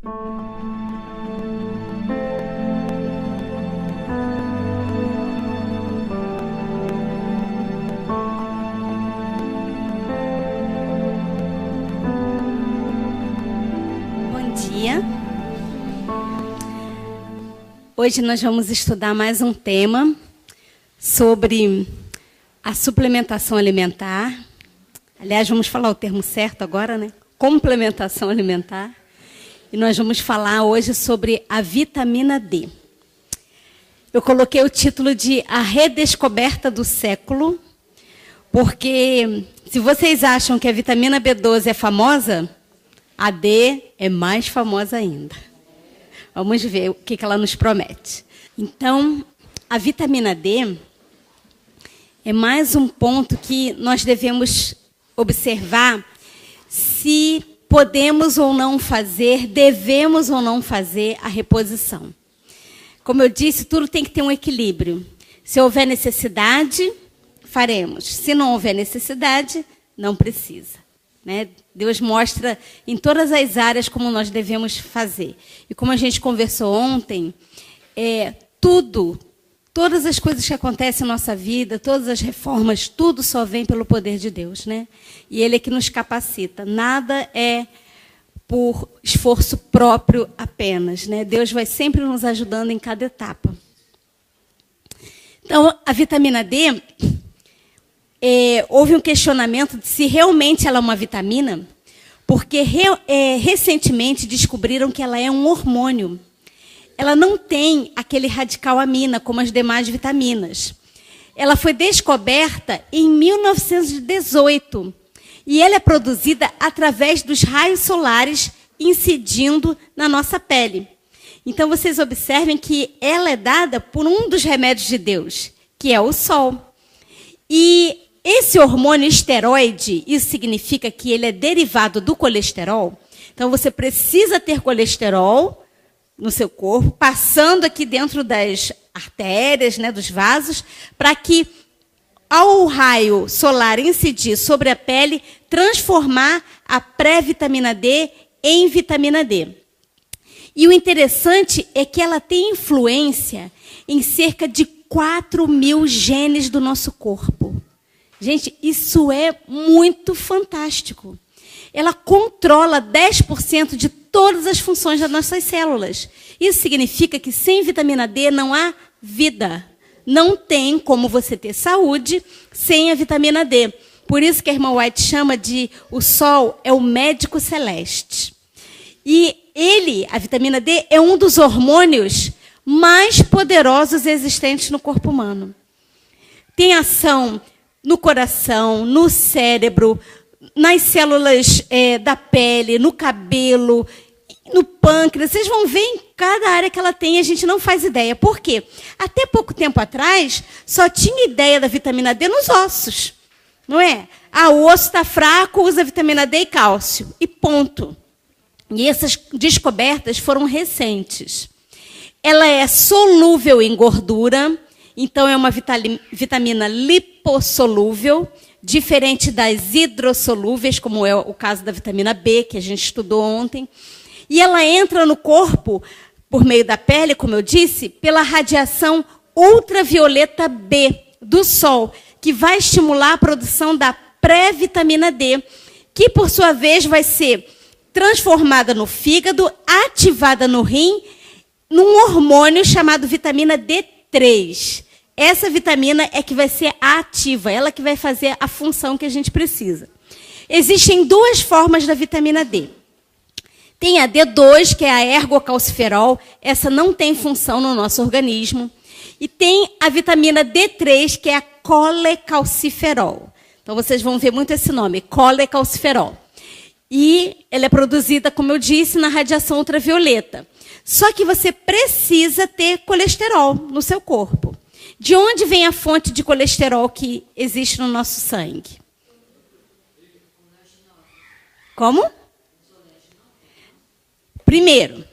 Bom dia. Hoje nós vamos estudar mais um tema sobre a suplementação alimentar. Aliás, vamos falar o termo certo agora, né? Complementação alimentar. E nós vamos falar hoje sobre a vitamina D. Eu coloquei o título de A Redescoberta do Século, porque se vocês acham que a vitamina B12 é famosa, a D é mais famosa ainda. Vamos ver o que ela nos promete. Então, a vitamina D é mais um ponto que nós devemos observar se podemos ou não fazer, devemos ou não fazer a reposição. Como eu disse, tudo tem que ter um equilíbrio. Se houver necessidade, faremos. Se não houver necessidade, não precisa. Né? Deus mostra em todas as áreas como nós devemos fazer. E como a gente conversou ontem, todas as coisas que acontecem na nossa vida, todas as reformas, tudo só vem pelo poder de Deus, né? E Ele é que nos capacita. Nada é por esforço próprio apenas, né? Deus vai sempre nos ajudando em cada etapa. Então, a vitamina D, houve um questionamento de se realmente ela é uma vitamina, porque recentemente descobriram que ela é um hormônio. Ela não tem aquele radical amina, como as demais vitaminas. Ela foi descoberta em 1918. E ela é produzida através dos raios solares incidindo na nossa pele. Então, vocês observem que ela é dada por um dos remédios de Deus, que é o sol. E esse hormônio esteroide, isso significa que ele é derivado do colesterol. Então, você precisa ter colesterol no seu corpo, passando aqui dentro das artérias, né, dos vasos, para que, ao raio solar incidir sobre a pele, transformar a pré-vitamina D em vitamina D. E o interessante é que ela tem influência em cerca de 4.000 genes do nosso corpo. Gente, isso é muito fantástico. Ela controla 10% de todas as funções das nossas células. Isso significa que sem vitamina D não há vida. Não tem como você ter saúde sem a vitamina D. Por isso que a irmã White chama de o sol é o médico celeste. E a vitamina D, é um dos hormônios mais poderosos existentes no corpo humano. Tem ação no coração, no cérebro, nas células da pele, no cabelo, no pâncreas. Vocês vão ver em cada área que ela tem, a gente não faz ideia. Por quê? Até pouco tempo atrás, só tinha ideia da vitamina D nos ossos. Não é? O osso está fraco, usa vitamina D e cálcio. E ponto. E essas descobertas foram recentes. Ela é solúvel em gordura, então é uma vitamina lipossolúvel, diferente das hidrossolúveis, como é o caso da vitamina B, que a gente estudou ontem. E ela entra no corpo, por meio da pele, como eu disse, pela radiação ultravioleta B do sol, que vai estimular a produção da pré-vitamina D, que, por sua vez, vai ser transformada no fígado, ativada no rim, num hormônio chamado vitamina D3. Essa vitamina é que vai ser ativa, ela que vai fazer a função que a gente precisa. Existem duas formas da vitamina D. Tem a D2, que é a ergocalciferol, essa não tem função no nosso organismo. E tem a vitamina D3, que é a colecalciferol. Então, vocês vão ver muito esse nome, colecalciferol. E ela é produzida, como eu disse, na radiação ultravioleta. Só que você precisa ter colesterol no seu corpo. De onde vem a fonte de colesterol que existe no nosso sangue? Como? Primeiro,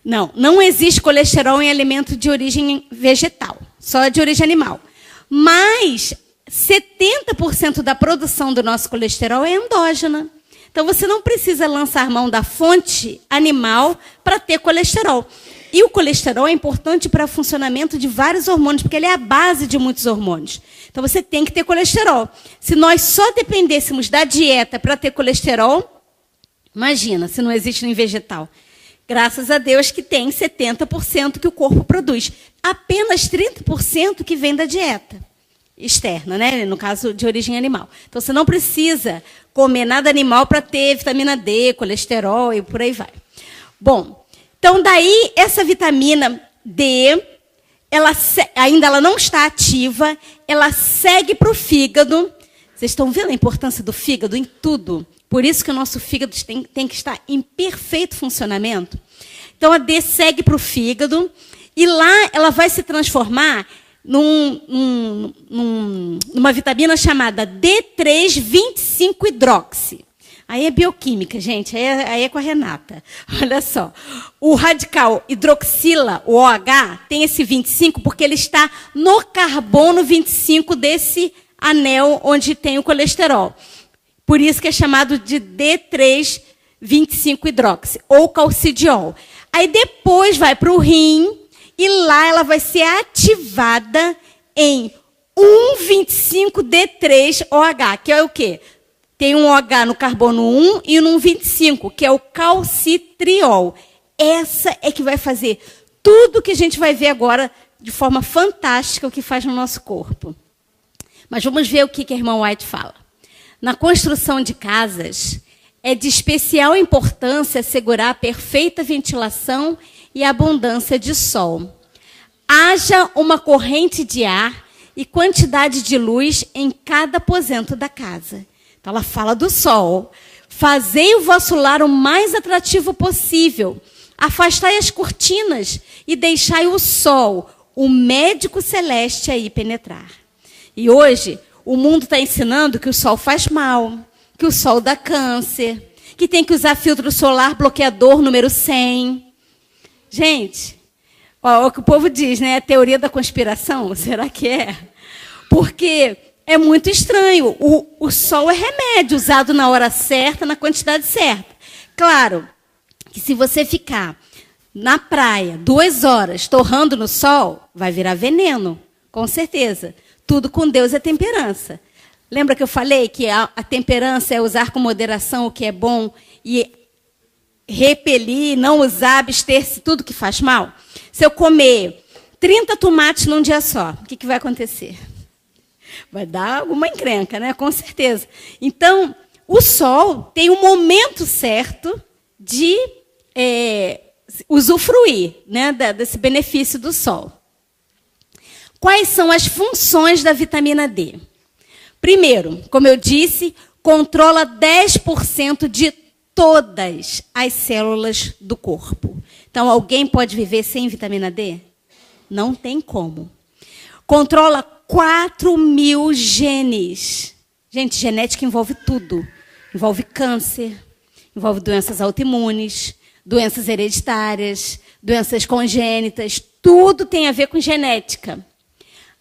não existe colesterol em alimento de origem vegetal, só de origem animal. Mas 70% da produção do nosso colesterol é endógena. Então, você não precisa lançar mão da fonte animal para ter colesterol. E o colesterol é importante para o funcionamento de vários hormônios, porque ele é a base de muitos hormônios. Então, você tem que ter colesterol. Se nós só dependêssemos da dieta para ter colesterol, imagina, se não existe em vegetal. Graças a Deus que tem 70% que o corpo produz. Apenas 30% que vem da dieta externa, né? No caso de origem animal. Então, você não precisa comer nada animal para ter vitamina D, colesterol e por aí vai. Bom, então daí essa vitamina D, ela não está ativa, ela segue para o fígado. Vocês estão vendo a importância do fígado em tudo? Por isso que o nosso fígado tem que estar em perfeito funcionamento. Então, a D segue para o fígado e lá ela vai se transformar numa vitamina chamada D3,25-hidroxi. Aí é bioquímica, gente, aí é com a Renata. Olha só, o radical hidroxila, o OH, tem esse 25 porque ele está no carbono 25 desse anel onde tem o colesterol. Por isso que é chamado de D3,25-hidroxi, ou calcidiol. Aí depois vai para o rim, e lá ela vai ser ativada em 1,25-D3-OH, que é o quê? Tem um OH no carbono 1 e no 25, que é o calcitriol. Essa é que vai fazer tudo que a gente vai ver agora de forma fantástica o que faz no nosso corpo. Mas vamos ver o que a irmã White fala. Na construção de casas, é de especial importância assegurar a perfeita ventilação e abundância de sol. Haja uma corrente de ar e quantidade de luz em cada aposento da casa. Então, ela fala do sol. Fazei o vosso lar o mais atrativo possível. Afastai as cortinas e deixai o sol, o médico celeste, aí penetrar. E hoje, o mundo está ensinando que o sol faz mal, que o sol dá câncer, que tem que usar filtro solar bloqueador número 100. Gente, ó, o que o povo diz, né? A teoria da conspiração, será que é? Porque é muito estranho. O sol é remédio usado na hora certa, na quantidade certa. Claro que se você ficar na praia 2 horas torrando no sol, vai virar veneno, com certeza. Tudo com Deus é temperança. Lembra que eu falei que a temperança é usar com moderação o que é bom e repelir, não usar, abster-se tudo que faz mal? Se eu comer 30 tomates num dia só, o que vai acontecer? Vai dar alguma encrenca, né? Com certeza. Então, o sol tem um momento certo de usufruir, né, desse benefício do sol. Quais são as funções da vitamina D? Primeiro, como eu disse, controla 10% de todas as células do corpo. Então, alguém pode viver sem vitamina D? Não tem como. Controla 4.000 genes. Gente, genética envolve tudo. Envolve câncer, envolve doenças autoimunes, doenças hereditárias, doenças congênitas. Tudo tem a ver com genética.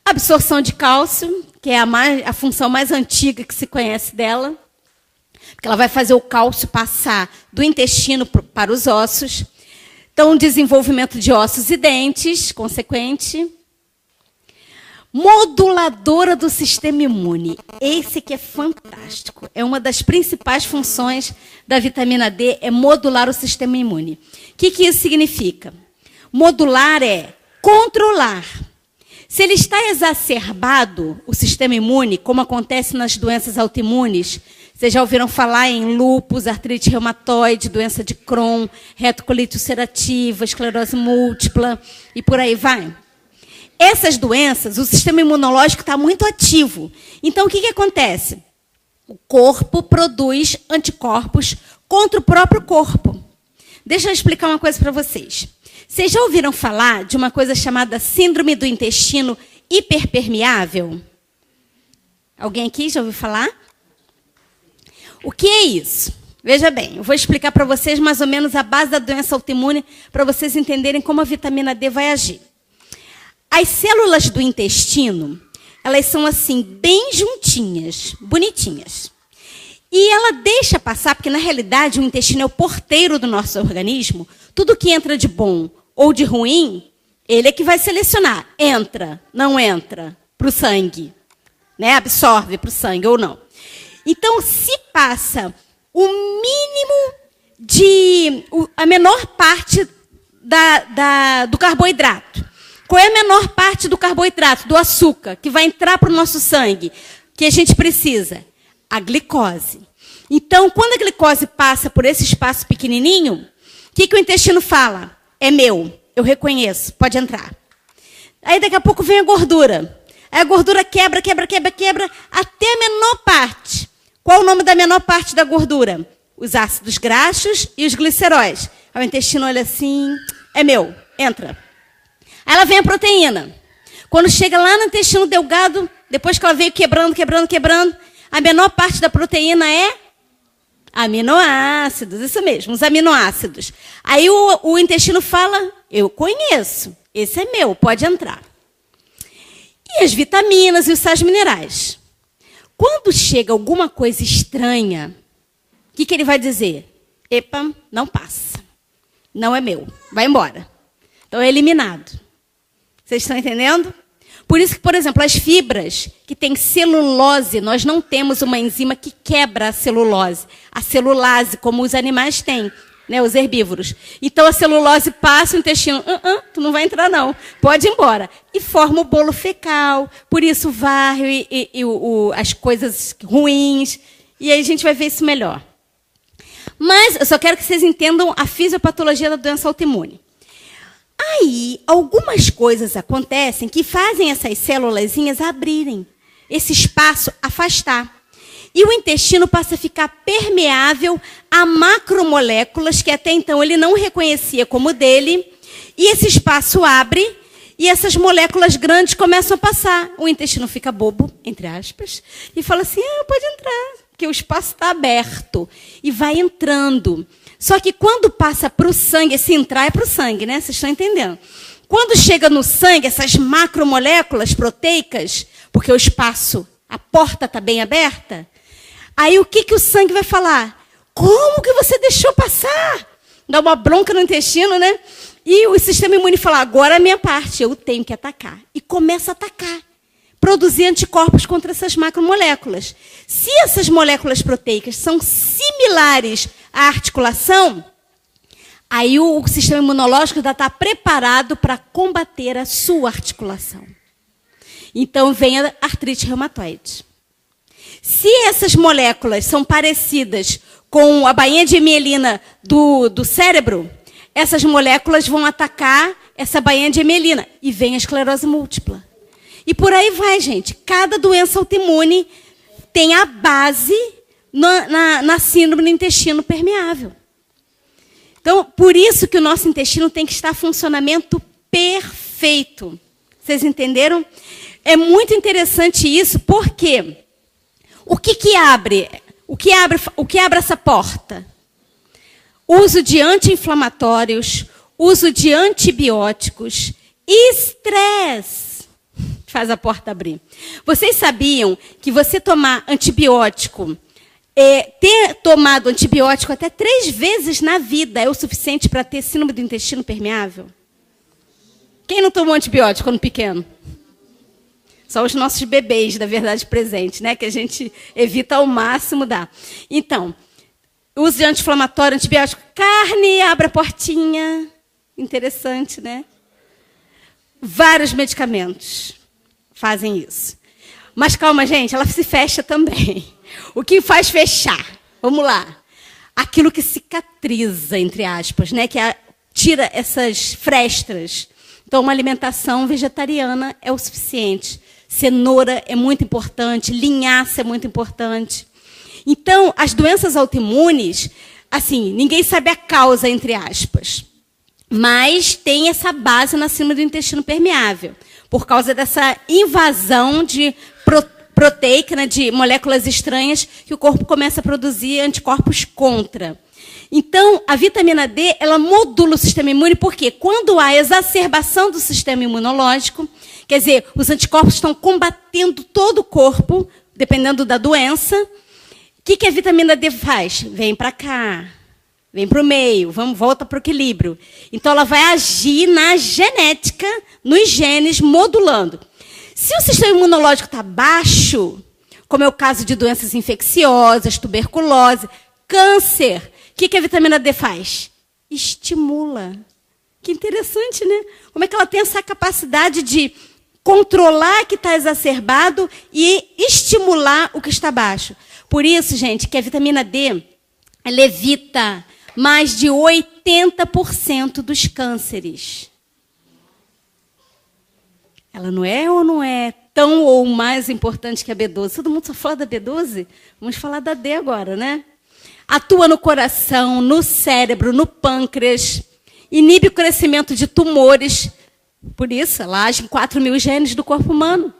Absorção de cálcio, que é a função mais antiga que se conhece dela, porque ela vai fazer o cálcio passar do intestino para os ossos. Então, desenvolvimento de ossos e dentes, consequente. Moduladora do sistema imune. Esse que é fantástico. É uma das principais funções da vitamina D, é modular o sistema imune. O que isso significa? Modular é controlar. Se ele está exacerbado, o sistema imune, como acontece nas doenças autoimunes, vocês já ouviram falar em lúpus, artrite reumatoide, doença de Crohn, retocolite ulcerativa, esclerose múltipla e por aí vai. Essas doenças, o sistema imunológico está muito ativo. Então, o que acontece? O corpo produz anticorpos contra o próprio corpo. Deixa eu explicar uma coisa para vocês. Vocês já ouviram falar de uma coisa chamada síndrome do intestino hiperpermeável? Alguém aqui já ouviu falar? O que é isso? Veja bem, eu vou explicar para vocês mais ou menos a base da doença autoimune para vocês entenderem como a vitamina D vai agir. As células do intestino, elas são assim, bem juntinhas, bonitinhas. E ela deixa passar, porque na realidade o intestino é o porteiro do nosso organismo. Tudo que entra de bom ou de ruim, ele é que vai selecionar. Entra, não entra para o sangue. Né? Absorve para o sangue ou não. Então, se passa o mínimo a menor parte do carboidrato. Qual é a menor parte do carboidrato, do açúcar, que vai entrar para o nosso sangue, que a gente precisa? A glicose. Então, quando a glicose passa por esse espaço pequenininho, o que o intestino fala? É meu, eu reconheço, pode entrar. Aí, daqui a pouco, vem a gordura. Aí a gordura quebra, até a menor parte. Qual o nome da menor parte da gordura? Os ácidos graxos e os gliceróis. Aí o intestino olha assim, é meu, entra. Aí ela vem a proteína. Quando chega lá no intestino delgado, depois que ela veio quebrando, a menor parte da proteína é aminoácidos, isso mesmo, os aminoácidos. Aí o intestino fala, eu conheço, esse é meu, pode entrar. E as vitaminas e os sais minerais. Quando chega alguma coisa estranha, o que ele vai dizer? Epa, não passa. Não é meu. Vai embora. Então é eliminado. Vocês estão entendendo? Por isso que, por exemplo, as fibras que têm celulose, nós não temos uma enzima que quebra a celulose. A celulase, como os animais têm, né, os herbívoros. Então a celulose passa o intestino. Tu não vai entrar não. Pode ir embora. E forma o bolo fecal. Por isso varre as coisas ruins. E aí a gente vai ver isso melhor. Mas eu só quero que vocês entendam a fisiopatologia da doença autoimune. Aí, algumas coisas acontecem que fazem essas célulazinhas abrirem, esse espaço afastar. E o intestino passa a ficar permeável a macromoléculas que até então ele não reconhecia como dele. E esse espaço abre e essas moléculas grandes começam a passar. O intestino fica bobo, entre aspas, e fala assim, pode entrar, porque o espaço está aberto. E vai entrando. Só que quando passa para o sangue, se entrar é para o sangue, né? Vocês estão entendendo? Quando chega no sangue, essas macromoléculas proteicas, porque o espaço, a porta está bem aberta, aí o que o sangue vai falar? Como que você deixou passar? Dá uma bronca no intestino, né? E o sistema imune fala, agora é a minha parte, eu tenho que atacar. E começa a atacar. Produzir anticorpos contra essas macromoléculas. Se essas moléculas proteicas são similares à articulação, aí o sistema imunológico já está preparado para combater a sua articulação. Então vem a artrite reumatoide. Se essas moléculas são parecidas com a bainha de mielina do cérebro, essas moléculas vão atacar essa bainha de mielina e vem a esclerose múltipla. E por aí vai, gente. Cada doença autoimune tem a base na síndrome do intestino permeável. Então, por isso que o nosso intestino tem que estar em funcionamento perfeito. Vocês entenderam? É muito interessante isso, porque o que abre essa porta? Uso de anti-inflamatórios, uso de antibióticos, estresse. Faz a porta abrir. Vocês sabiam que você tomar antibiótico, ter tomado antibiótico até 3 vezes na vida é o suficiente para ter síndrome do intestino permeável? Quem não tomou antibiótico quando pequeno? Só os nossos bebês, da verdade presente, né? Que a gente evita ao máximo dar. Então, uso de anti-inflamatório, antibiótico, carne, abre a portinha. Interessante, né? Vários medicamentos fazem isso. Mas calma, gente, ela se fecha também. O que faz fechar? Vamos lá. Aquilo que cicatriza, entre aspas, né? Que tira essas frestas. Então, uma alimentação vegetariana é o suficiente. Cenoura é muito importante, linhaça é muito importante. Então, as doenças autoimunes, assim, ninguém sabe a causa, entre aspas. Mas tem essa base na síndrome do intestino permeável, por causa dessa invasão de proteica, né, de moléculas estranhas, que o corpo começa a produzir anticorpos contra. Então, a vitamina D, ela modula o sistema imune, porque quando há exacerbação do sistema imunológico, quer dizer, os anticorpos estão combatendo todo o corpo, dependendo da doença, o que a vitamina D faz? Vem para cá, vem para o meio, volta para o equilíbrio. Então, ela vai agir na genética, nos genes, modulando. Se o sistema imunológico está baixo, como é o caso de doenças infecciosas, tuberculose, câncer, o que a vitamina D faz? Estimula. Que interessante, né? Como é que ela tem essa capacidade de controlar o que está exacerbado e estimular o que está baixo. Por isso, gente, que a vitamina D ela evita mais de 80% dos cânceres. Ela não é ou não é tão ou mais importante que a B12? Todo mundo só fala da B12? Vamos falar da D agora, né? Atua no coração, no cérebro, no pâncreas, inibe o crescimento de tumores. Por isso, ela age em 4.000 genes do corpo humano.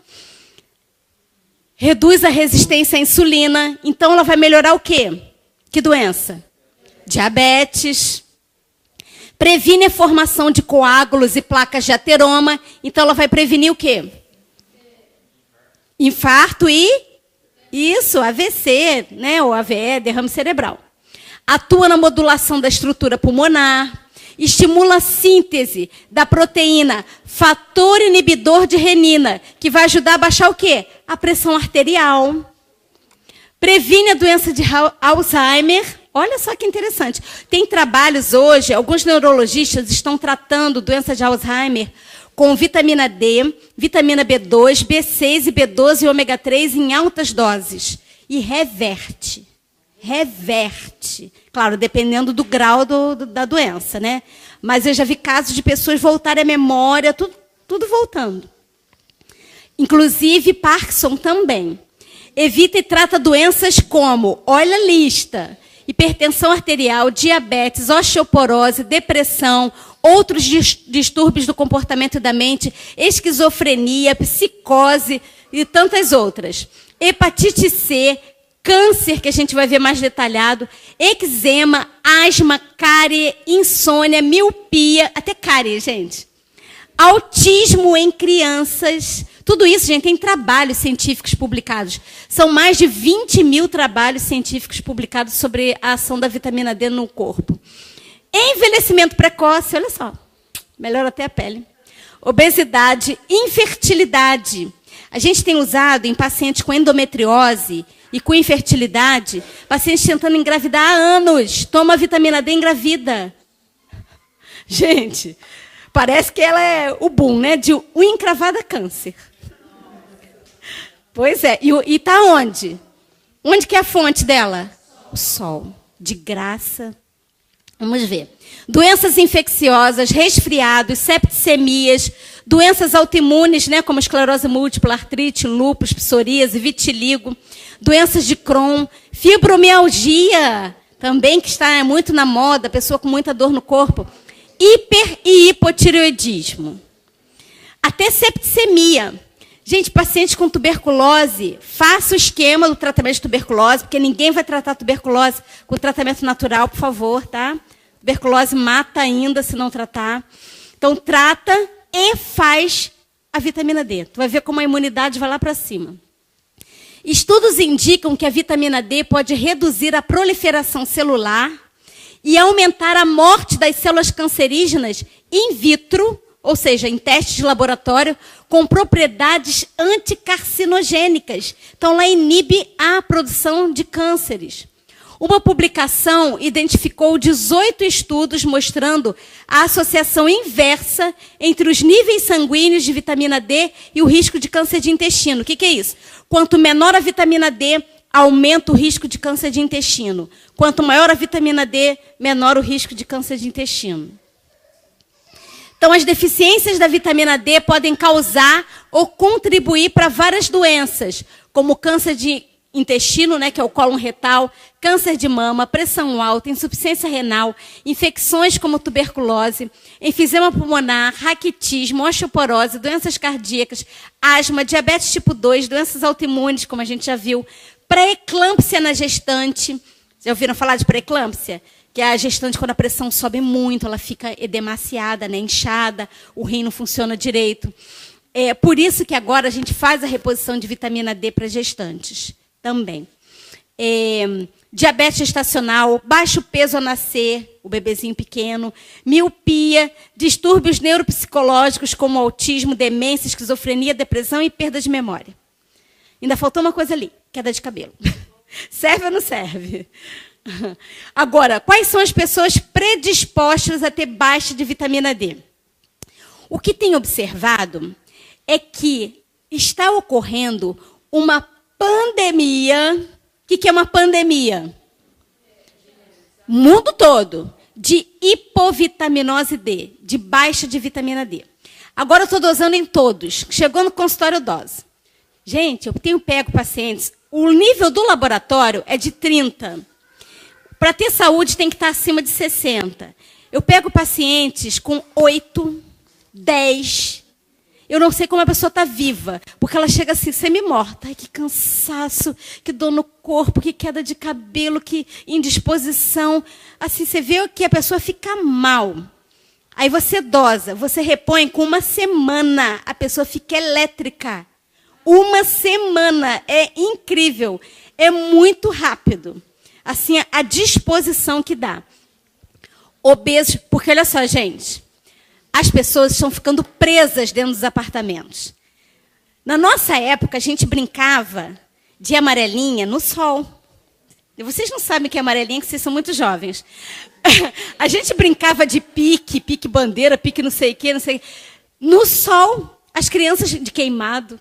Reduz a resistência à insulina. Então, ela vai melhorar o quê? Que doença? Diabetes. Previne a formação de coágulos e placas de ateroma. Então, ela vai prevenir o quê? Infarto e... Isso, AVC, né? Ou AVE, derrame cerebral. Atua na modulação da estrutura pulmonar. Estimula a síntese da proteína fator inibidor de renina, que vai ajudar a baixar o quê? A pressão arterial. Previne a doença de Alzheimer. Olha só que interessante. Tem trabalhos hoje, alguns neurologistas estão tratando doença de Alzheimer com vitamina D, vitamina B2, B6 e B12 e ômega 3 em altas doses. E reverte. Reverte. Claro, dependendo do grau da doença, né? Mas eu já vi casos de pessoas voltarem à memória, tudo voltando. Inclusive Parkinson também. Evita e trata doenças como, olha a lista, hipertensão arterial, diabetes, osteoporose, depressão, outros distúrbios do comportamento e da mente, esquizofrenia, psicose e tantas outras. Hepatite C, câncer, que a gente vai ver mais detalhado, eczema, asma, cárie, insônia, miopia, até cárie, gente. Autismo em crianças. Tudo isso, gente, tem trabalhos científicos publicados. São mais de 20.000 trabalhos científicos publicados sobre a ação da vitamina D no corpo. Envelhecimento precoce, olha só, melhora até a pele. Obesidade, infertilidade. A gente tem usado em pacientes com endometriose e com infertilidade, pacientes tentando engravidar há anos. Toma vitamina D e engravida. Gente, parece que ela é o boom, né? De unha encravada câncer. Pois é. E está onde? Onde que é a fonte dela? O sol. De graça. Vamos ver. Doenças infecciosas, resfriados, septicemias, doenças autoimunes, né, como esclerose múltipla, artrite, lúpus, psoríase, vitiligo, doenças de Crohn, fibromialgia, também que está muito na moda, pessoa com muita dor no corpo, hiper e hipotireoidismo. Até septicemia. Gente, pacientes com tuberculose, faça o esquema do tratamento de tuberculose, porque ninguém vai tratar tuberculose com tratamento natural, por favor, tá? Tuberculose mata ainda se não tratar. Então, trata e faz a vitamina D. Tu vai ver como a imunidade vai lá para cima. Estudos indicam que a vitamina D pode reduzir a proliferação celular e aumentar a morte das células cancerígenas in vitro, ou seja, em testes de laboratório, com propriedades anticarcinogênicas. Então, ela inibe a produção de cânceres. Uma publicação identificou 18 estudos mostrando a associação inversa entre os níveis sanguíneos de vitamina D e o risco de câncer de intestino. O que é isso? Quanto menor a vitamina D, aumenta o risco de câncer de intestino. Quanto maior a vitamina D, menor o risco de câncer de intestino. Então, as deficiências da vitamina D podem causar ou contribuir para várias doenças, como câncer de intestino, né, que é o cólon retal, câncer de mama, pressão alta, insuficiência renal, infecções como tuberculose, enfisema pulmonar, raquitismo, osteoporose, doenças cardíacas, asma, diabetes tipo 2, doenças autoimunes, como a gente já viu, pré-eclâmpsia na gestante. Já ouviram falar de pré-eclâmpsia? Que é a gestante, quando a pressão sobe muito, ela fica edemaciada, né, inchada, o rim não funciona direito. É por isso que agora a gente faz a reposição de vitamina D para gestantes também. diabetes gestacional, baixo peso ao nascer, o bebezinho pequeno, miopia, distúrbios neuropsicológicos como autismo, demência, esquizofrenia, depressão e perda de memória. Ainda faltou uma coisa ali, queda de cabelo. Serve ou não serve? Agora, quais são as pessoas predispostas a ter baixa de vitamina D? O que tem observado é que está ocorrendo uma pandemia. O que é uma pandemia? Mundo todo. De hipovitaminose D, de baixa de vitamina D. Agora eu estou dosando em todos. Chegou no consultório, dose. Gente, eu tenho pego pacientes. O nível do laboratório é de 30. Para ter saúde tem que estar acima de 60. Eu pego pacientes com 8, 10. Eu não sei como a pessoa está viva, porque ela chega assim, semi-morta. Ai, que cansaço, que dor no corpo, que queda de cabelo, que indisposição. Assim, você vê que a pessoa fica mal. Aí você dosa, você repõe com 1 semana, a pessoa fica elétrica. 1 semana, é incrível, é muito rápido. Assim, a disposição que dá. Obesos, porque olha só, gente, as pessoas estão ficando presas dentro dos apartamentos. Na nossa época, a gente brincava de amarelinha no sol. Vocês não sabem o que é amarelinha, que vocês são muito jovens. A gente brincava de pique bandeira, pique não sei o quê, não sei o quê. No sol, as crianças de queimado.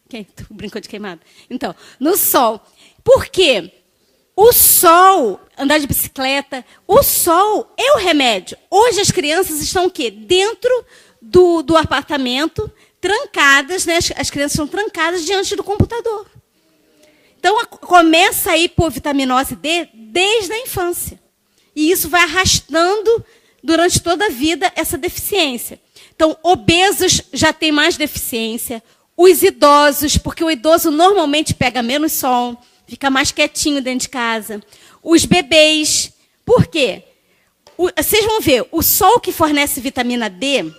Quem brincou de queimado? Então, no sol. Por quê? O sol, andar de bicicleta, o sol é o remédio. Hoje as crianças estão o quê? Dentro do apartamento, trancadas, né? As crianças estão trancadas diante do computador. Então, começa a hipovitaminose D desde a infância. E isso vai arrastando durante toda a vida essa deficiência. Então, obesos já têm mais deficiência. Os idosos, porque o idoso normalmente pega menos sol, fica mais quietinho dentro de casa. Os bebês. Por quê? Vocês vão ver, o sol que fornece vitamina D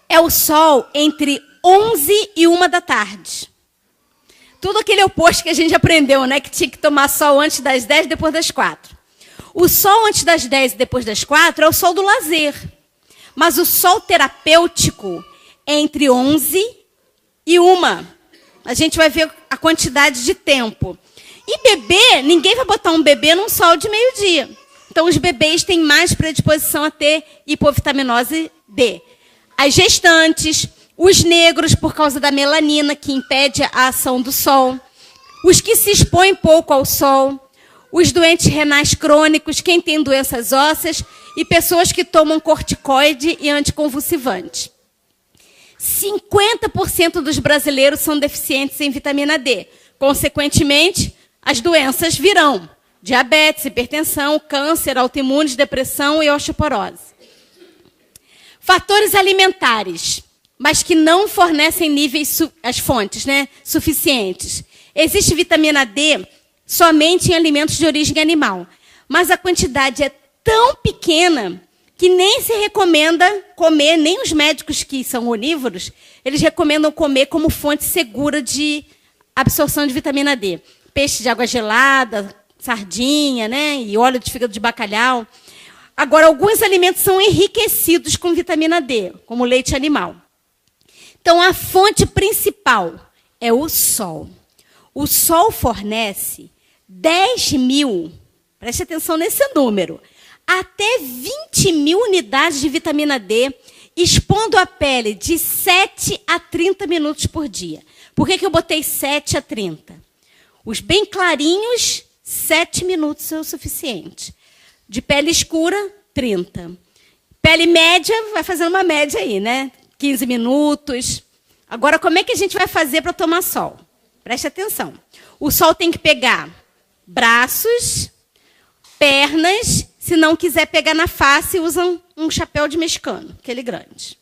é o sol entre 11 e 1 da tarde. Tudo aquele oposto que a gente aprendeu, né? Que tinha que tomar sol antes das 10 e depois das 4. O sol antes das 10 e depois das 4 é o sol do lazer. Mas o sol terapêutico é entre 11 e 1. A gente vai ver a quantidade de tempo. E bebê, ninguém vai botar um bebê num sol de meio-dia. Então, os bebês têm mais predisposição a ter hipovitaminose D. As gestantes, os negros, por causa da melanina, que impede a ação do sol. Os que se expõem pouco ao sol. Os doentes renais crônicos, quem tem doenças ósseas. E pessoas que tomam corticoide e anticonvulsivante. 50% dos brasileiros são deficientes em vitamina D. Consequentemente, as doenças virão. Diabetes, hipertensão, câncer, autoimunes, depressão e osteoporose. Fatores alimentares, mas que não fornecem níveis, as fontes, né, suficientes. Existe vitamina D somente em alimentos de origem animal. Mas a quantidade é tão pequena que nem se recomenda comer, nem os médicos que são onívoros, eles recomendam comer como fonte segura de absorção de vitamina D. Peixe de água gelada, sardinha, né, e óleo de fígado de bacalhau. Agora, alguns alimentos são enriquecidos com vitamina D, como leite animal. Então, a fonte principal é o sol. O sol fornece 10.000, preste atenção nesse número, até 20.000 unidades de vitamina D, expondo a pele de 7 a 30 minutos por dia. Por que eu botei 7 a 30? Os bem clarinhos, 7 minutos é o suficiente. De pele escura, 30. Pele média, vai fazendo uma média aí, né? 15 minutos. Agora, como é que a gente vai fazer para tomar sol? Preste atenção. O sol tem que pegar braços, pernas. Se não quiser pegar na face, usam um chapéu de mexicano, aquele grande.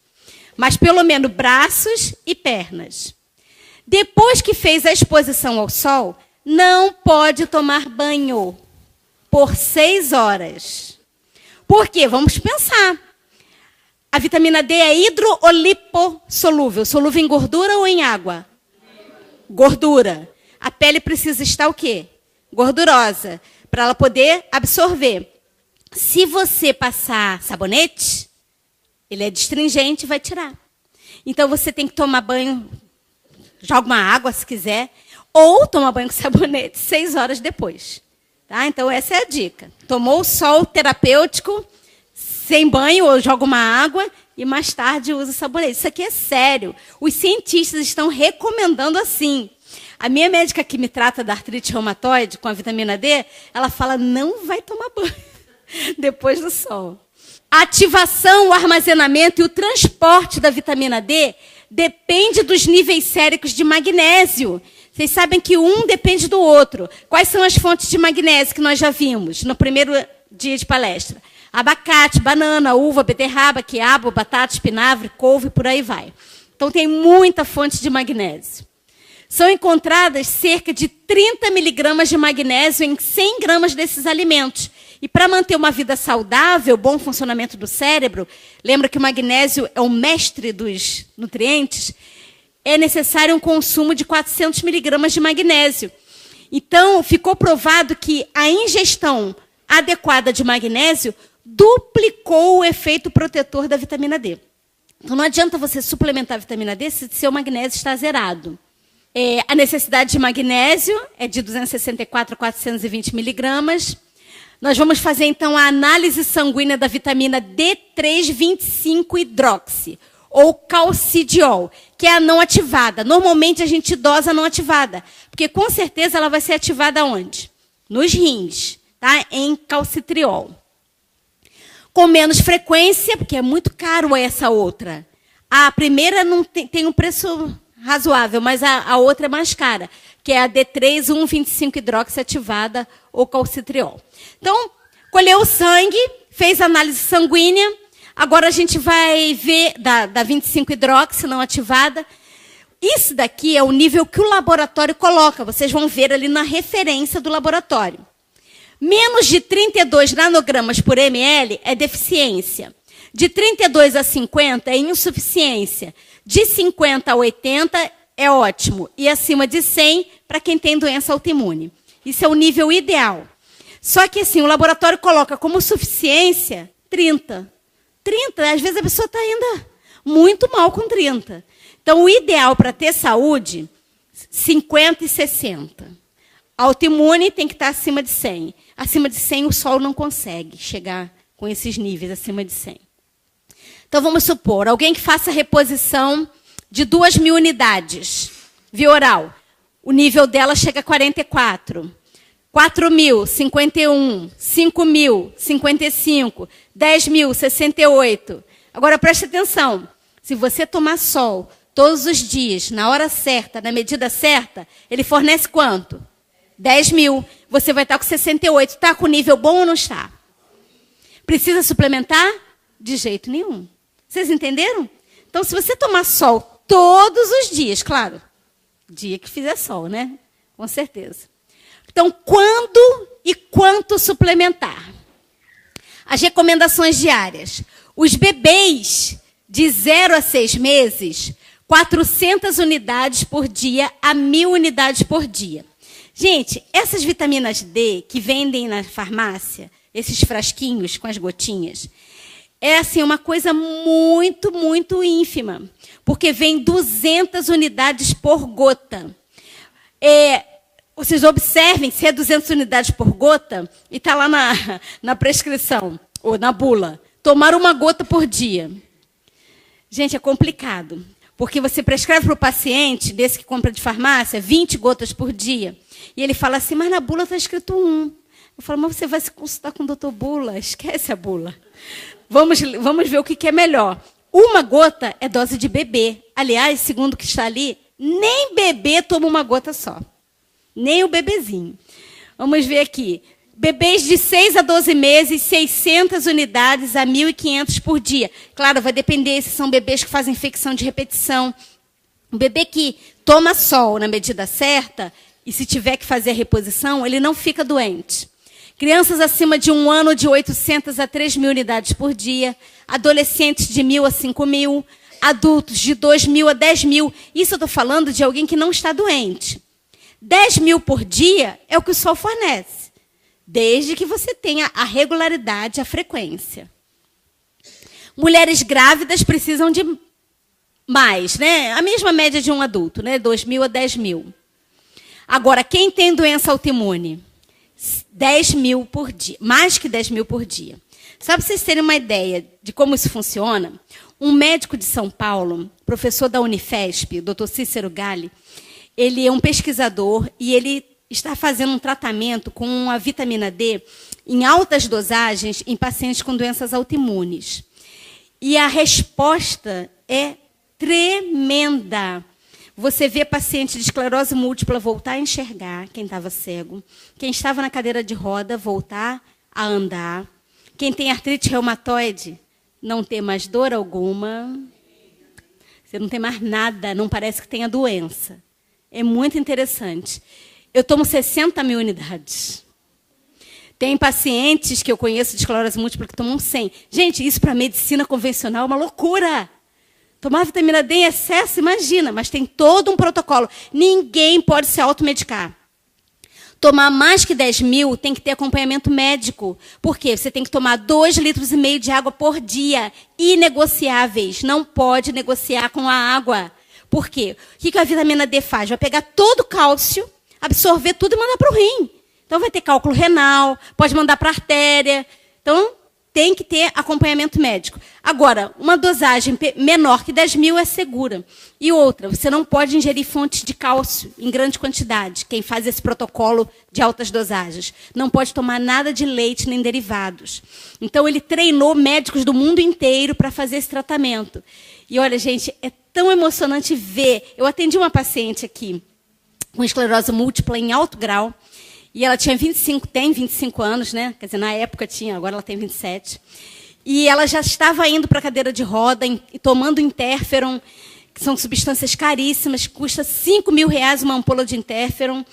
Mas pelo menos braços e pernas. Depois que fez a exposição ao sol, não pode tomar banho por 6 horas. Por quê? Vamos pensar. A vitamina D é hidro ou lipossolúvel? Solúvel em gordura ou em água? Gordura. A pele precisa estar o quê? gordurosa, para ela poder absorver. Se você passar sabonete, ele é astringente e vai tirar. Então, você tem que tomar banho, joga uma água se quiser, ou toma banho com sabonete 6 horas depois. Tá? Então, essa é a dica. Tomou o sol terapêutico, sem banho, ou joga uma água, e mais tarde usa sabonete. Isso aqui é sério. Os cientistas estão recomendando assim. A minha médica que me trata da artrite reumatoide com a vitamina D, ela fala, não vai tomar banho depois do sol. A ativação, o armazenamento e o transporte da vitamina D depende dos níveis séricos de magnésio. Vocês sabem que um depende do outro. Quais são as fontes de magnésio que nós já vimos no primeiro dia de palestra? Abacate, banana, uva, beterraba, quiabo, batata, espinafre, couve, por aí vai. Então, tem muita fonte de magnésio. São encontradas cerca de 30 miligramas de magnésio em 100 gramas desses alimentos. E para manter uma vida saudável, bom funcionamento do cérebro, lembra que o magnésio é o mestre dos nutrientes, é necessário um consumo de 400 miligramas de magnésio. Então, ficou provado que a ingestão adequada de magnésio duplicou o efeito protetor da vitamina D. Então, não adianta você suplementar a vitamina D se seu magnésio está zerado. A necessidade de magnésio é de 264 a 420 miligramas. Nós vamos fazer, então, a análise sanguínea da vitamina D3,25-hidroxi, ou calcidiol, que é a não ativada. Normalmente, a gente dosa a não ativada, porque, com certeza, ela vai ser ativada onde? Nos rins, tá? Em calcitriol. Com menos frequência, porque é muito caro essa outra. A primeira não tem um preço razoável, mas a outra é mais cara, que é a D3,1,25-hidroxi ativada, ou calcitriol. Então, colheu o sangue, fez análise sanguínea. Agora a gente vai ver da 25-hidroxi não ativada. Isso daqui é o nível que o laboratório coloca. Vocês vão ver ali na referência do laboratório. Menos de 32 nanogramas por ml é deficiência. De 32 a 50 é insuficiência. De 50 a 80 é ótimo. E acima de 100 para quem tem doença autoimune. Isso é o nível ideal. Só que assim, o laboratório coloca como suficiência 30. 30, às vezes a pessoa está ainda muito mal com 30. Então, o ideal para ter saúde, 50 e 60. Autoimune tem que estar acima de 100. Acima de 100, o sol não consegue chegar com esses níveis acima de 100. Então, vamos supor, alguém que faça reposição de 2.000 unidades, via oral. O nível dela chega a 44. 4.000, 51. 5.000, 55. 10.000, 68. Agora, preste atenção. Se você tomar sol todos os dias, na hora certa, na medida certa, ele fornece quanto? 10.000. Você vai estar com 68. Está com nível bom ou não está? Precisa suplementar? De jeito nenhum. Vocês entenderam? Então, se você tomar sol todos os dias, claro, dia que fizer sol, né? Com certeza. Então, quando e quanto suplementar? As recomendações diárias. Os bebês de 0 a 6 meses, 400 unidades por dia a 1.000 unidades por dia. Gente, essas vitaminas D que vendem na farmácia, esses frasquinhos com as gotinhas, é assim uma coisa muito, muito ínfima, porque vem 200 unidades por gota. Vocês observem, se é 200 unidades por gota, e está lá na prescrição, ou na bula, tomar uma gota por dia. Gente, é complicado, porque você prescreve para o paciente, desse que compra de farmácia, 20 gotas por dia, e ele fala assim, mas na bula está escrito 1. Eu falo, mas você vai se consultar com o doutor Bula, esquece a bula. Vamos ver o que é melhor. Uma gota é dose de bebê. Aliás, segundo o que está ali, nem bebê toma uma gota só. Nem o bebezinho. Vamos ver aqui. Bebês de 6 a 12 meses, 600 unidades a 1.500 por dia. Claro, vai depender se são bebês que fazem infecção de repetição. Um bebê que toma sol na medida certa, e se tiver que fazer a reposição, ele não fica doente. Crianças acima de 1 ano, de 800 a 3.000 unidades por dia. Adolescentes de 1.000 a 5.000. Adultos de 2.000 a 10.000. Isso eu estou falando de alguém que não está doente. 10.000 por dia é o que o sol fornece, desde que você tenha a regularidade, a frequência. Mulheres grávidas precisam de mais, né? A mesma média de um adulto, né? 2.000 a 10.000. Agora, quem tem doença autoimune? 10.000 por dia, mais que 10.000 por dia. Só para vocês terem uma ideia de como isso funciona, um médico de São Paulo, professor da Unifesp, o Dr. Cícero Galli, ele é um pesquisador e ele está fazendo um tratamento com a vitamina D em altas dosagens em pacientes com doenças autoimunes. E a resposta é tremenda. Você vê paciente de esclerose múltipla voltar a enxergar, quem estava cego. Quem estava na cadeira de roda, voltar a andar. Quem tem artrite reumatoide, não ter mais dor alguma. Você não tem mais nada, não parece que tenha doença. É muito interessante. Eu tomo 60.000 unidades. Tem pacientes que eu conheço de esclerose múltipla que tomam 100. Gente, isso para a medicina convencional é uma loucura. Tomar vitamina D em excesso, imagina, mas tem todo um protocolo. Ninguém pode se automedicar. Tomar mais que 10.000 tem que ter acompanhamento médico. Por quê? Você tem que tomar 2,5 litros de água por dia, inegociáveis. Não pode negociar com a água. Por quê? O que a vitamina D faz? Vai pegar todo o cálcio, absorver tudo e mandar para o rim. Então, vai ter cálculo renal, pode mandar para a artéria. Então, tem que ter acompanhamento médico. Agora, uma dosagem menor que 10.000 é segura. E outra, você não pode ingerir fontes de cálcio em grande quantidade, quem faz esse protocolo de altas dosagens. Não pode tomar nada de leite nem derivados. Então, ele treinou médicos do mundo inteiro para fazer esse tratamento. E, olha, gente, é tão emocionante ver. Eu atendi uma paciente aqui com esclerose múltipla em alto grau, e ela tinha tem 25 anos, né? Quer dizer, na época tinha, agora ela tem 27. E ela já estava indo para a cadeira de roda, tomando interferon, que são substâncias caríssimas, custa R$5.000 uma ampola de interferon.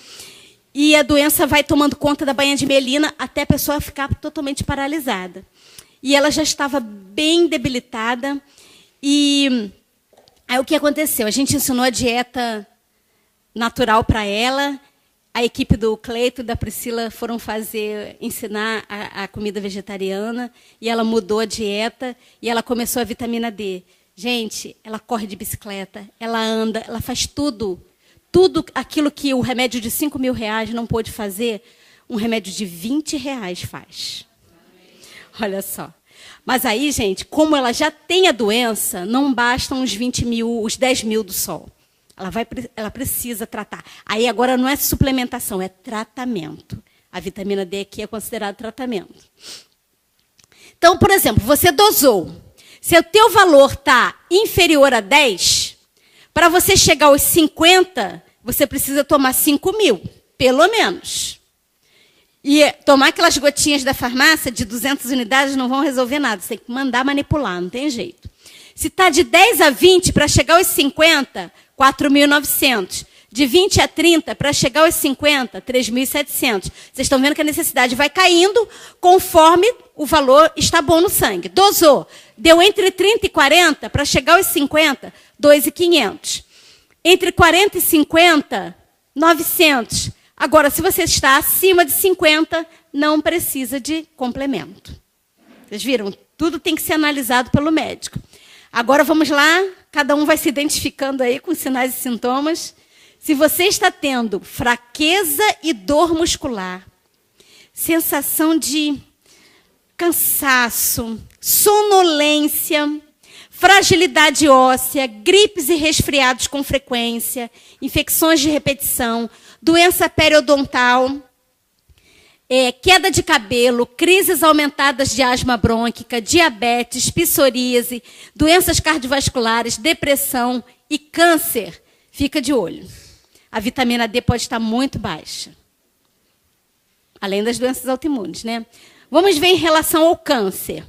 E a doença vai tomando conta da bainha de melina até a pessoa ficar totalmente paralisada. E ela já estava bem debilitada. E aí o que aconteceu? A gente ensinou a dieta natural para ela. A equipe do Cleito e da Priscila foram ensinar a comida vegetariana, e ela mudou a dieta, e ela começou a vitamina D. Gente, ela corre de bicicleta, ela anda, ela faz tudo. Tudo aquilo que o remédio de R$5.000 não pôde fazer, um remédio de R$20 faz. Olha só. Mas aí, gente, como ela já tem a doença, não bastam os 20.000, os 10.000 do sol. Ela precisa tratar. Aí agora não é suplementação, é tratamento. A vitamina D aqui é considerado tratamento. Então, por exemplo, você dosou. Se o teu valor está inferior a 10, para você chegar aos 50, você precisa tomar 5.000, pelo menos. E tomar aquelas gotinhas da farmácia de 200 unidades não vão resolver nada. Você tem que mandar manipular, não tem jeito. Se está de 10 a 20, para chegar aos 50, 4.900. De 20 a 30, para chegar aos 50, 3.700. Vocês estão vendo que a necessidade vai caindo conforme o valor está bom no sangue. Dosou. Deu entre 30 e 40, para chegar aos 50, 2.500. Entre 40 e 50, 900. Agora, se você está acima de 50, não precisa de complemento. Vocês viram? Tudo tem que ser analisado pelo médico. Agora vamos lá, cada um vai se identificando aí com sinais e sintomas. Se você está tendo fraqueza e dor muscular, sensação de cansaço, sonolência, fragilidade óssea, gripes e resfriados com frequência, infecções de repetição, doença periodontal, queda de cabelo, crises aumentadas de asma brônquica, diabetes, psoríase, doenças cardiovasculares, depressão e câncer, fica de olho. A vitamina D pode estar muito baixa. Além das doenças autoimunes, né? Vamos ver em relação ao câncer.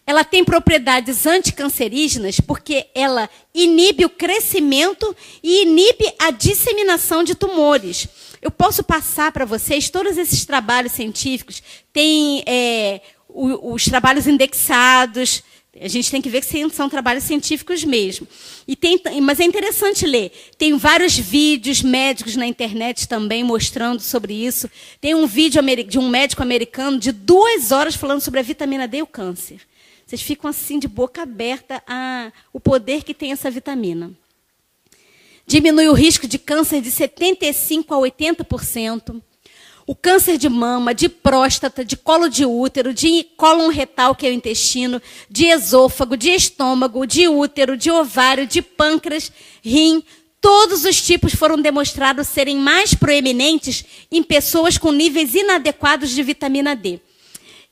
Ela tem propriedades anticancerígenas porque ela inibe o crescimento e inibe a disseminação de tumores. Eu posso passar para vocês todos esses trabalhos científicos. Tem os trabalhos indexados, A gente tem que ver que são trabalhos científicos mesmo. Mas é interessante ler. Tem vários vídeos médicos na internet também mostrando sobre isso. Tem um vídeo de um médico americano de 2 horas falando sobre a vitamina D e o câncer. Vocês ficam assim de boca aberta o poder que tem essa vitamina. Diminui o risco de câncer de 75% a 80%. O câncer de mama, de próstata, de colo de útero, de cólon retal, que é o intestino, de esôfago, de estômago, de útero, de ovário, de pâncreas, rim, todos os tipos foram demonstrados serem mais proeminentes em pessoas com níveis inadequados de vitamina D.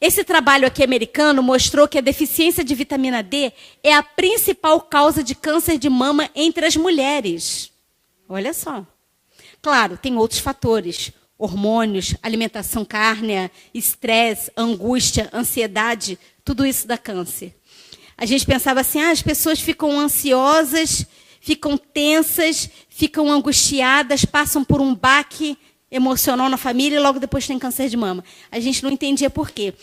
Esse trabalho aqui americano mostrou que a deficiência de vitamina D é a principal causa de câncer de mama entre as mulheres. Olha só. Claro, tem outros fatores. Hormônios, alimentação cárnea, estresse, angústia, ansiedade, tudo isso dá câncer. A gente pensava assim, as pessoas ficam ansiosas, ficam tensas, ficam angustiadas, passam por um baque emocional na família e logo depois tem câncer de mama. A gente não entendia por quê.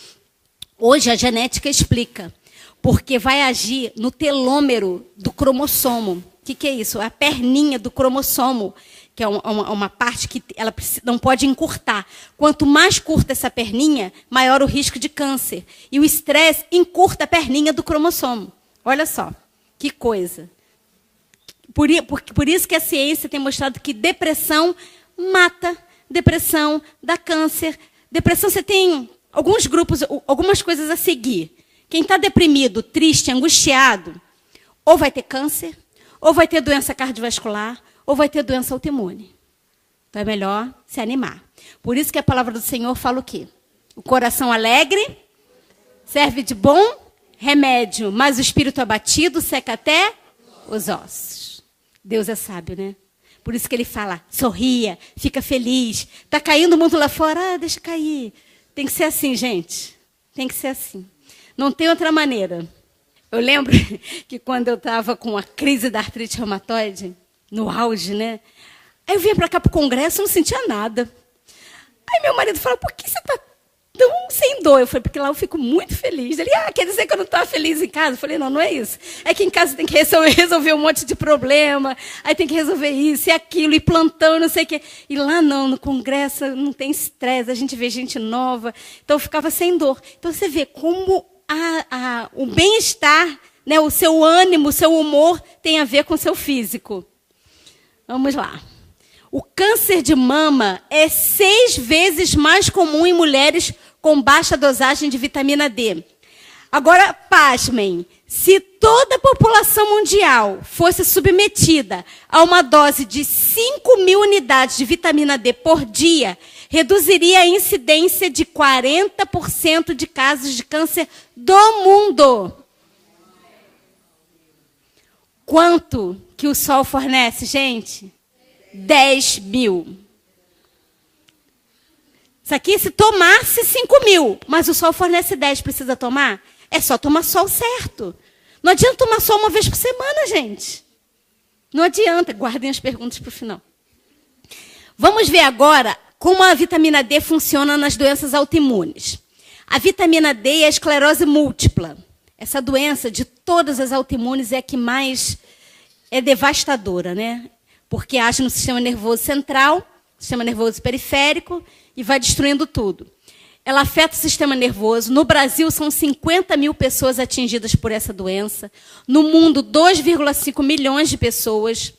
Hoje a genética explica. Porque vai agir no telômero do cromossomo. O que é isso? A perninha do cromossomo, que é uma parte que ela não pode encurtar. Quanto mais curta essa perninha, maior o risco de câncer. E o estresse encurta a perninha do cromossomo. Olha só, que coisa. Por isso que a ciência tem mostrado que depressão mata, depressão dá câncer. Depressão, você tem alguns grupos, algumas coisas a seguir. Quem está deprimido, triste, angustiado, ou vai ter câncer, ou vai ter doença cardiovascular, ou vai ter doença autoimune. Então é melhor se animar. Por isso que a palavra do Senhor fala o quê? O coração alegre serve de bom remédio, mas o espírito abatido seca até os ossos. Deus é sábio, né? Por isso que ele fala, sorria, fica feliz. Está caindo o mundo lá fora, deixa cair. Tem que ser assim, gente. Tem que ser assim. Não tem outra maneira. Eu lembro que quando eu estava com a crise da artrite reumatoide, no auge, né? Aí eu vinha para cá para o congresso e não sentia nada. Aí meu marido falou, por que você está tão sem dor? Eu falei, porque lá eu fico muito feliz. Ele, quer dizer que eu não estava feliz em casa? Eu falei, não é isso. É que em casa tem que resolver um monte de problema, aí tem que resolver isso e aquilo, e plantão, não sei o quê. E lá não, no congresso não tem estresse, a gente vê gente nova. Então eu ficava sem dor. Então você vê como o bem-estar, né, o seu ânimo, o seu humor tem a ver com o seu físico. Vamos lá. O câncer de mama é 6 vezes mais comum em mulheres com baixa dosagem de vitamina D. Agora, pasmem, se toda a população mundial fosse submetida a uma dose de 5.000 unidades de vitamina D por dia, reduziria a incidência de 40% de casos de câncer do mundo. Quanto que o sol fornece, gente? 10.000. Isso aqui, se tomasse 5.000, mas o sol fornece 10, precisa tomar? É só tomar sol certo. Não adianta tomar sol uma vez por semana, gente. Não adianta. Guardem as perguntas para o final. Vamos ver agora como a vitamina D funciona nas doenças autoimunes. A vitamina D é a esclerose múltipla. Essa doença de todas as autoimunes é a que mais é devastadora, né? Porque age no sistema nervoso central, sistema nervoso periférico, e vai destruindo tudo. Ela afeta o sistema nervoso. No Brasil, são 50.000 pessoas atingidas por essa doença. No mundo, 2,5 milhões de pessoas.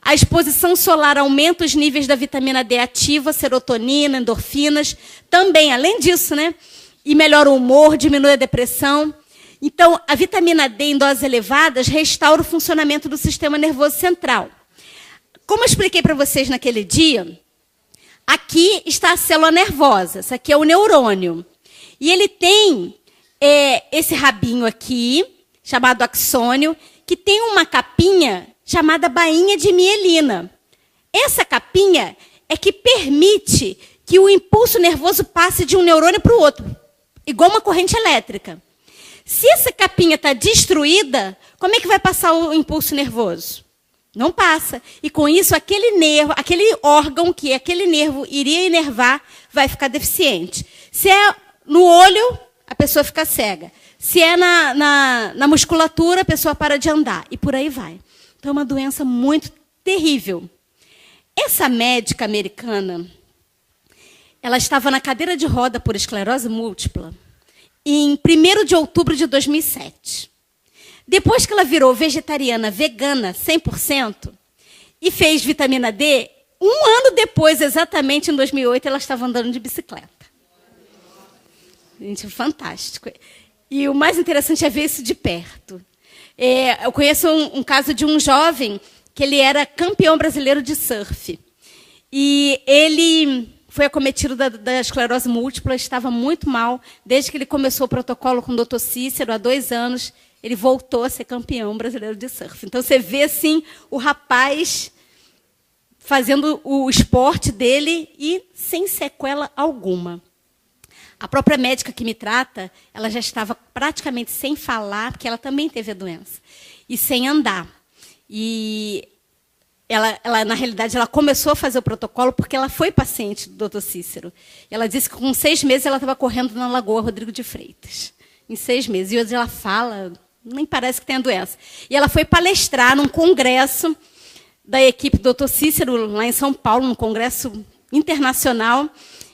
A exposição solar aumenta os níveis da vitamina D ativa, serotonina, endorfinas. Também, além disso, né? E melhora o humor, diminui a depressão. Então, a vitamina D em doses elevadas restaura o funcionamento do sistema nervoso central. Como eu expliquei para vocês naquele dia, aqui está a célula nervosa. Isso aqui é o neurônio. E ele tem esse rabinho aqui, chamado axônio, que tem uma capinha chamada bainha de mielina. Essa capinha é que permite que o impulso nervoso passe de um neurônio para o outro, igual uma corrente elétrica. Se essa capinha está destruída, como é que vai passar o impulso nervoso? Não passa. E com isso, aquele nervo, aquele órgão que aquele nervo iria inervar, vai ficar deficiente. Se é no olho, a pessoa fica cega. Se é na musculatura, a pessoa para de andar. E por aí vai. Então, é uma doença muito terrível. Essa médica americana, ela estava na cadeira de roda por esclerose múltipla em 1º de outubro de 2007. Depois que ela virou vegetariana, vegana, 100%, e fez vitamina D, um ano depois, exatamente em 2008, ela estava andando de bicicleta. Gente, fantástico. E o mais interessante é ver isso de perto. Eu conheço um caso de um jovem que ele era campeão brasileiro de surf. E ele foi acometido da esclerose múltipla, estava muito mal. Desde que ele começou o protocolo com o Dr. Cícero, há 2 anos, ele voltou a ser campeão brasileiro de surf. Então, você vê, assim, o rapaz fazendo o esporte dele e sem sequela alguma. A própria médica que me trata, ela já estava praticamente sem falar, porque ela também teve a doença, e sem andar. E ela, na realidade, ela começou a fazer o protocolo porque ela foi paciente do Dr. Cícero. Ela disse que com 6 meses ela estava correndo na Lagoa Rodrigo de Freitas. Em 6 meses. E hoje ela fala, nem parece que tem a doença. E ela foi palestrar num congresso da equipe do Dr. Cícero, lá em São Paulo, num congresso internacional.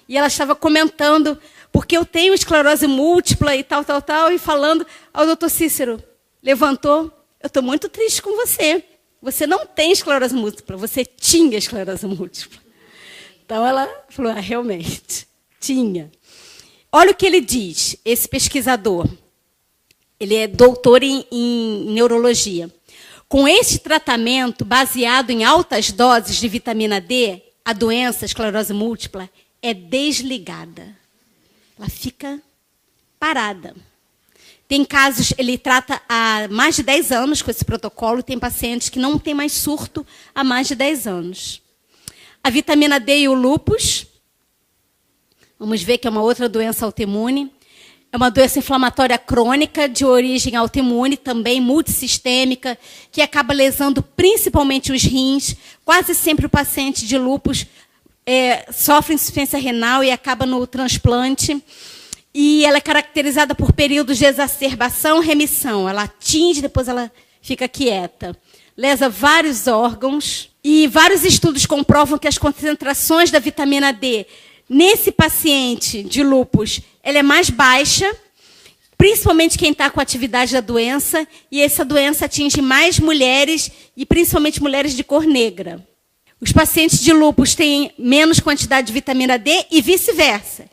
E ela estava comentando, porque eu tenho esclerose múltipla e tal, e falando ao Dr. Cícero, levantou, eu estou muito triste com você. Você não tem esclerose múltipla, você tinha esclerose múltipla. Então, ela falou, realmente, tinha. Olha o que ele diz, esse pesquisador. Ele é doutor em neurologia. Com esse tratamento, baseado em altas doses de vitamina D, a doença, a esclerose múltipla, é desligada. Ela fica parada. Tem casos, ele trata há mais de 10 anos com esse protocolo, tem pacientes que não têm mais surto há mais de 10 anos. A vitamina D e o lúpus, vamos ver que é uma outra doença autoimune, é uma doença inflamatória crônica de origem autoimune, também multissistêmica, que acaba lesando principalmente os rins. Quase sempre o paciente de lúpus sofre insuficiência renal e acaba no transplante. E ela é caracterizada por períodos de exacerbação, remissão. Ela atinge, depois ela fica quieta. Lesa vários órgãos. E vários estudos comprovam que as concentrações da vitamina D nesse paciente de lúpus, ela é mais baixa, principalmente quem está com a atividade da doença. E essa doença atinge mais mulheres, e principalmente mulheres de cor negra. Os pacientes de lúpus têm menos quantidade de vitamina D e vice-versa.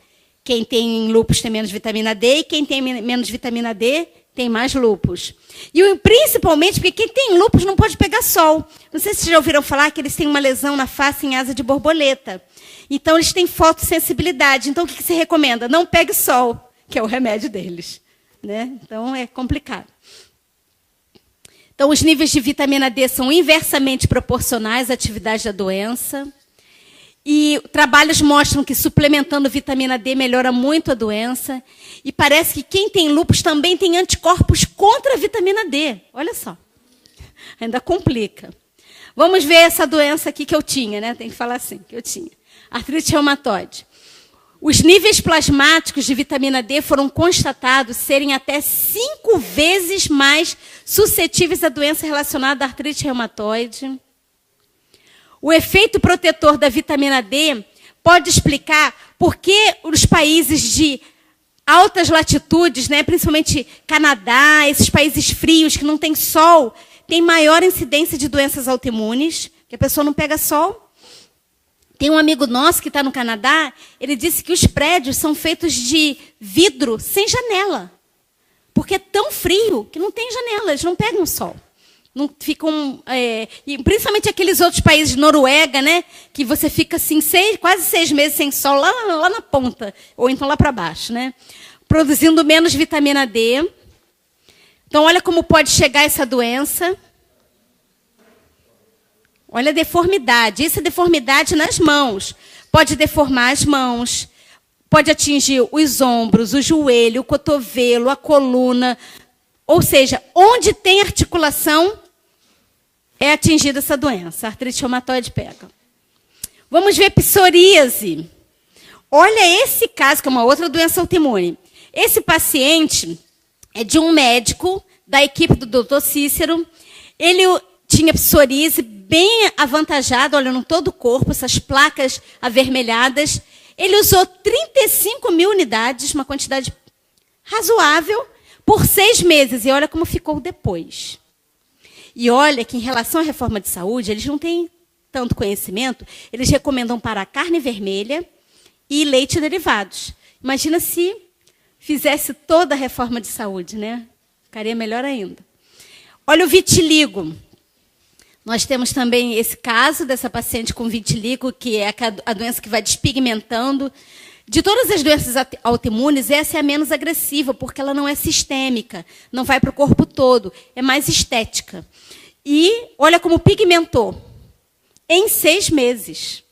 Quem tem lúpus tem menos vitamina D e quem tem menos vitamina D tem mais lúpus. E principalmente porque quem tem lúpus não pode pegar sol. Não sei se vocês já ouviram falar que eles têm uma lesão na face em asa de borboleta. Então, eles têm fotossensibilidade. Então, o que se recomenda? Não pegue sol, que é o remédio deles. Né? Então, é complicado. Então, os níveis de vitamina D são inversamente proporcionais à atividade da doença. E trabalhos mostram que suplementando vitamina D melhora muito a doença. E parece que quem tem lúpus também tem anticorpos contra a vitamina D. Olha só. Ainda complica. Vamos ver essa doença aqui que eu tinha, né? Tem que falar assim, que eu tinha. Artrite reumatoide. Os níveis plasmáticos de vitamina D foram constatados serem até 5 vezes mais suscetíveis à doença relacionada à artrite reumatoide. O efeito protetor da vitamina D pode explicar por que os países de altas latitudes, né, principalmente Canadá, esses países frios que não têm sol, têm maior incidência de doenças autoimunes, que a pessoa não pega sol. Tem um amigo nosso que está no Canadá, ele disse que os prédios são feitos de vidro sem janela, porque é tão frio que não tem janela, eles não pegam sol. Não ficam, e principalmente aqueles outros países, Noruega, né, que você fica assim, quase 6 meses sem sol, lá na ponta, ou então lá para baixo, né, produzindo menos vitamina D. Então, olha como pode chegar essa doença. Olha a deformidade. Isso é deformidade nas mãos. Pode deformar as mãos, pode atingir os ombros, o joelho, o cotovelo, a coluna. Ou seja, onde tem articulação, é atingida essa doença. A artrite reumatoide pega. Vamos ver psoríase. Olha esse caso, que é uma outra doença autoimune. Esse paciente, é de um médico da equipe do Dr. Cícero. Ele tinha psoríase bem avantajada, olha, no todo o corpo, essas placas avermelhadas. Ele usou 35 mil unidades, uma quantidade razoável, por 6 meses. E olha como ficou depois. E olha que em relação à reforma de saúde, eles não têm tanto conhecimento, eles recomendam parar carne vermelha e leite e derivados. Imagina se fizesse toda a reforma de saúde, né? Ficaria melhor ainda. Olha o vitiligo. Nós temos também esse caso dessa paciente com vitiligo, que é a doença que vai despigmentando. De todas as doenças autoimunes, essa é a menos agressiva, porque ela não é sistêmica, não vai para o corpo todo, é mais estética. E olha como pigmentou. Em 6 meses.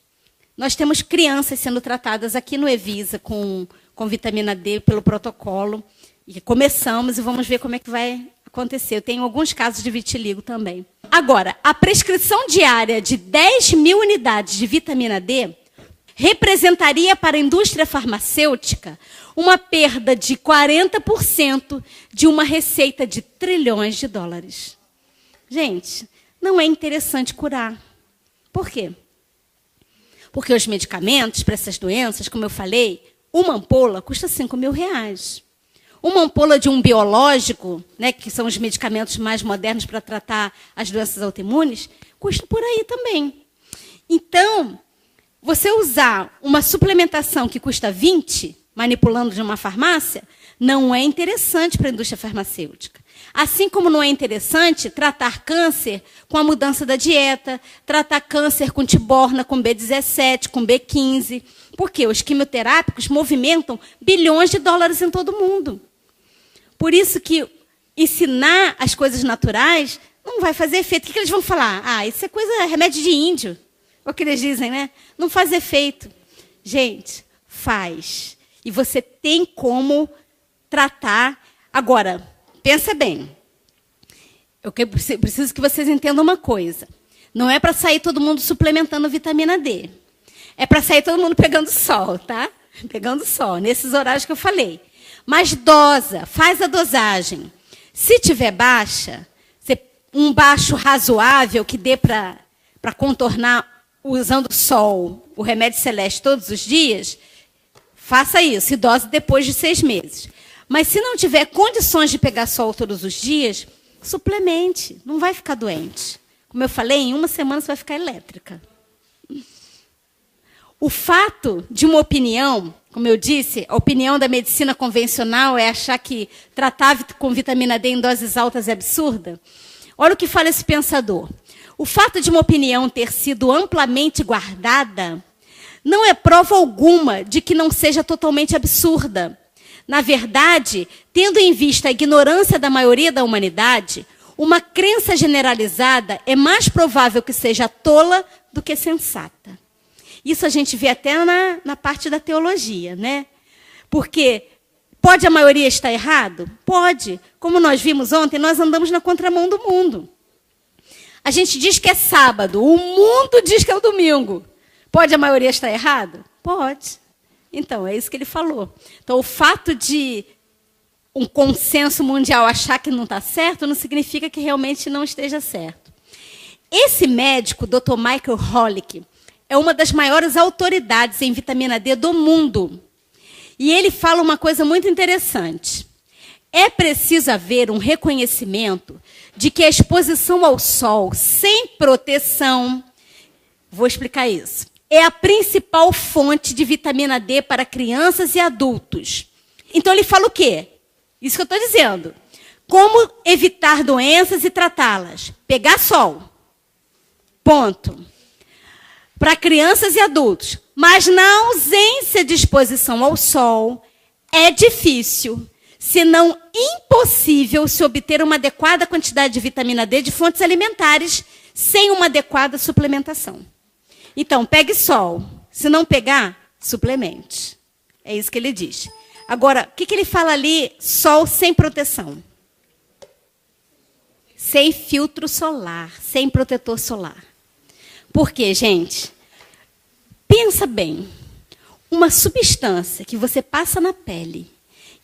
Nós temos crianças sendo tratadas aqui no Evisa com vitamina D pelo protocolo. E começamos e vamos ver como é que vai acontecer. Eu tenho alguns casos de vitiligo também. Agora, a prescrição diária de 10 mil unidades de vitamina D representaria para a indústria farmacêutica uma perda de 40% de uma receita de trilhões de dólares. Gente, não é interessante curar. Por quê? Porque os medicamentos para essas doenças, como eu falei, uma ampola custa 5 mil reais. Uma ampola de um biológico, né, que são os medicamentos mais modernos para tratar as doenças autoimunes, custa por aí também. Então, você usar uma suplementação que custa 20, manipulando de uma farmácia, não é interessante para a indústria farmacêutica. Assim como não é interessante tratar câncer com a mudança da dieta, tratar câncer com tiborna, com B17, com B15, porque os quimioterápicos movimentam bilhões de dólares em todo o mundo. Por isso que ensinar as coisas naturais não vai fazer efeito. O que eles vão falar? Ah, isso é coisa, remédio de índio. É o que eles dizem, né? Não faz efeito. Gente, faz. E você tem como tratar. Agora, pensa bem. Eu preciso que vocês entendam uma coisa. Não é para sair todo mundo suplementando vitamina D. É para sair todo mundo pegando sol, tá? Pegando sol, nesses horários que eu falei. Mas dosa, faz a dosagem. Se tiver baixa, um baixo razoável que dê para contornar usando sol, o remédio celeste todos os dias, faça isso, e dose depois de 6 meses. Mas se não tiver condições de pegar sol todos os dias, suplemente, não vai ficar doente. Como eu falei, em 1 semana você vai ficar elétrica. O fato de uma opinião, como eu disse, a opinião da medicina convencional é achar que tratar com vitamina D em doses altas é absurda. Olha o que fala esse pensador. O fato de uma opinião ter sido amplamente guardada não é prova alguma de que não seja totalmente absurda. Na verdade, tendo em vista a ignorância da maioria da humanidade, uma crença generalizada é mais provável que seja tola do que sensata. Isso a gente vê até na parte da teologia, né? Porque pode a maioria estar errado? Pode. Como nós vimos ontem, nós andamos na contramão do mundo. A gente diz que é sábado, o mundo diz que é o domingo. Pode a maioria estar errado? Pode. Então, é isso que ele falou. Então, o fato de um consenso mundial achar que não está certo, não significa que realmente não esteja certo. Esse médico, Dr. Michael Holick, é uma das maiores autoridades em vitamina D do mundo. E ele fala uma coisa muito interessante. É preciso haver um reconhecimento de que a exposição ao sol sem proteção, vou explicar isso, é a principal fonte de vitamina D para crianças e adultos. Então ele fala o quê? Isso que eu estou dizendo. Como evitar doenças e tratá-las? Pegar sol. Ponto. Para crianças e adultos. Mas na ausência de exposição ao sol, é difícil, se não impossível, se obter uma adequada quantidade de vitamina D de fontes alimentares sem uma adequada suplementação. Então, pegue sol. Se não pegar, suplemente. É isso que ele diz. Agora, o que ele fala ali? Sol sem proteção. Sem filtro solar, sem protetor solar. Por quê, gente? Pensa bem. Uma substância que você passa na pele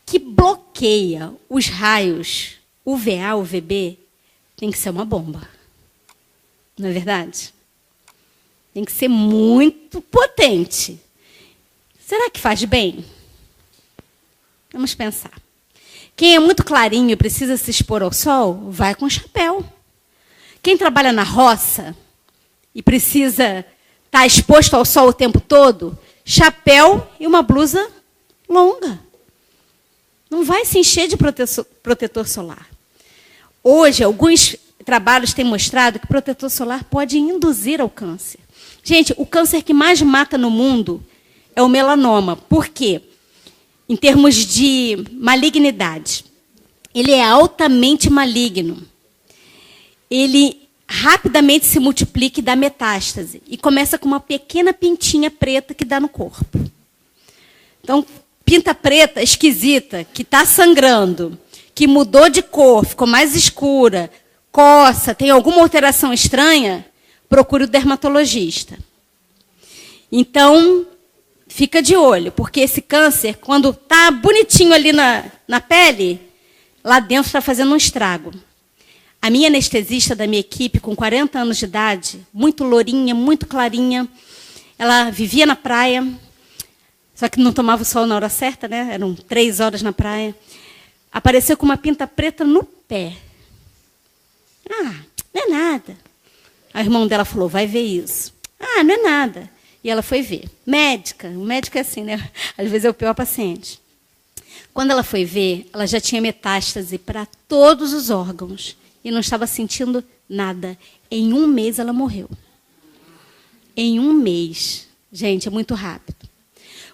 que bloqueia os raios UVA, UVB, tem que ser uma bomba. Não é verdade? Tem que ser muito potente. Será que faz bem? Vamos pensar. Quem é muito clarinho e precisa se expor ao sol, vai com chapéu. Quem trabalha na roça e precisa estar exposto ao sol o tempo todo, chapéu e uma blusa longa. Não vai se encher de protetor solar. Hoje, alguns trabalhos têm mostrado que protetor solar pode induzir ao câncer. Gente, o câncer que mais mata no mundo é o melanoma. Por quê? Em termos de malignidade. Ele é altamente maligno. Ele rapidamente se multiplica e dá metástase. E começa com uma pequena pintinha preta que dá no corpo. Então, pinta preta esquisita, que está sangrando, que mudou de cor, ficou mais escura, coça, tem alguma alteração estranha, procure o dermatologista. Então, fica de olho, porque esse câncer, quando está bonitinho ali na pele, lá dentro está fazendo um estrago. A minha anestesista da minha equipe, com 40 anos de idade, muito lourinha, muito clarinha, ela vivia na praia, só que não tomava o sol na hora certa, né? Eram 3 horas na praia. Apareceu com uma pinta preta no pé. Ah, não é nada. O irmão dela falou, vai ver isso. Ah, não é nada. E ela foi ver. Médica, o médico é assim, né? Às vezes é o pior paciente. Quando ela foi ver, ela já tinha metástase para todos os órgãos. E não estava sentindo nada. Em 1 mês ela morreu. Em 1 mês. Gente, é muito rápido.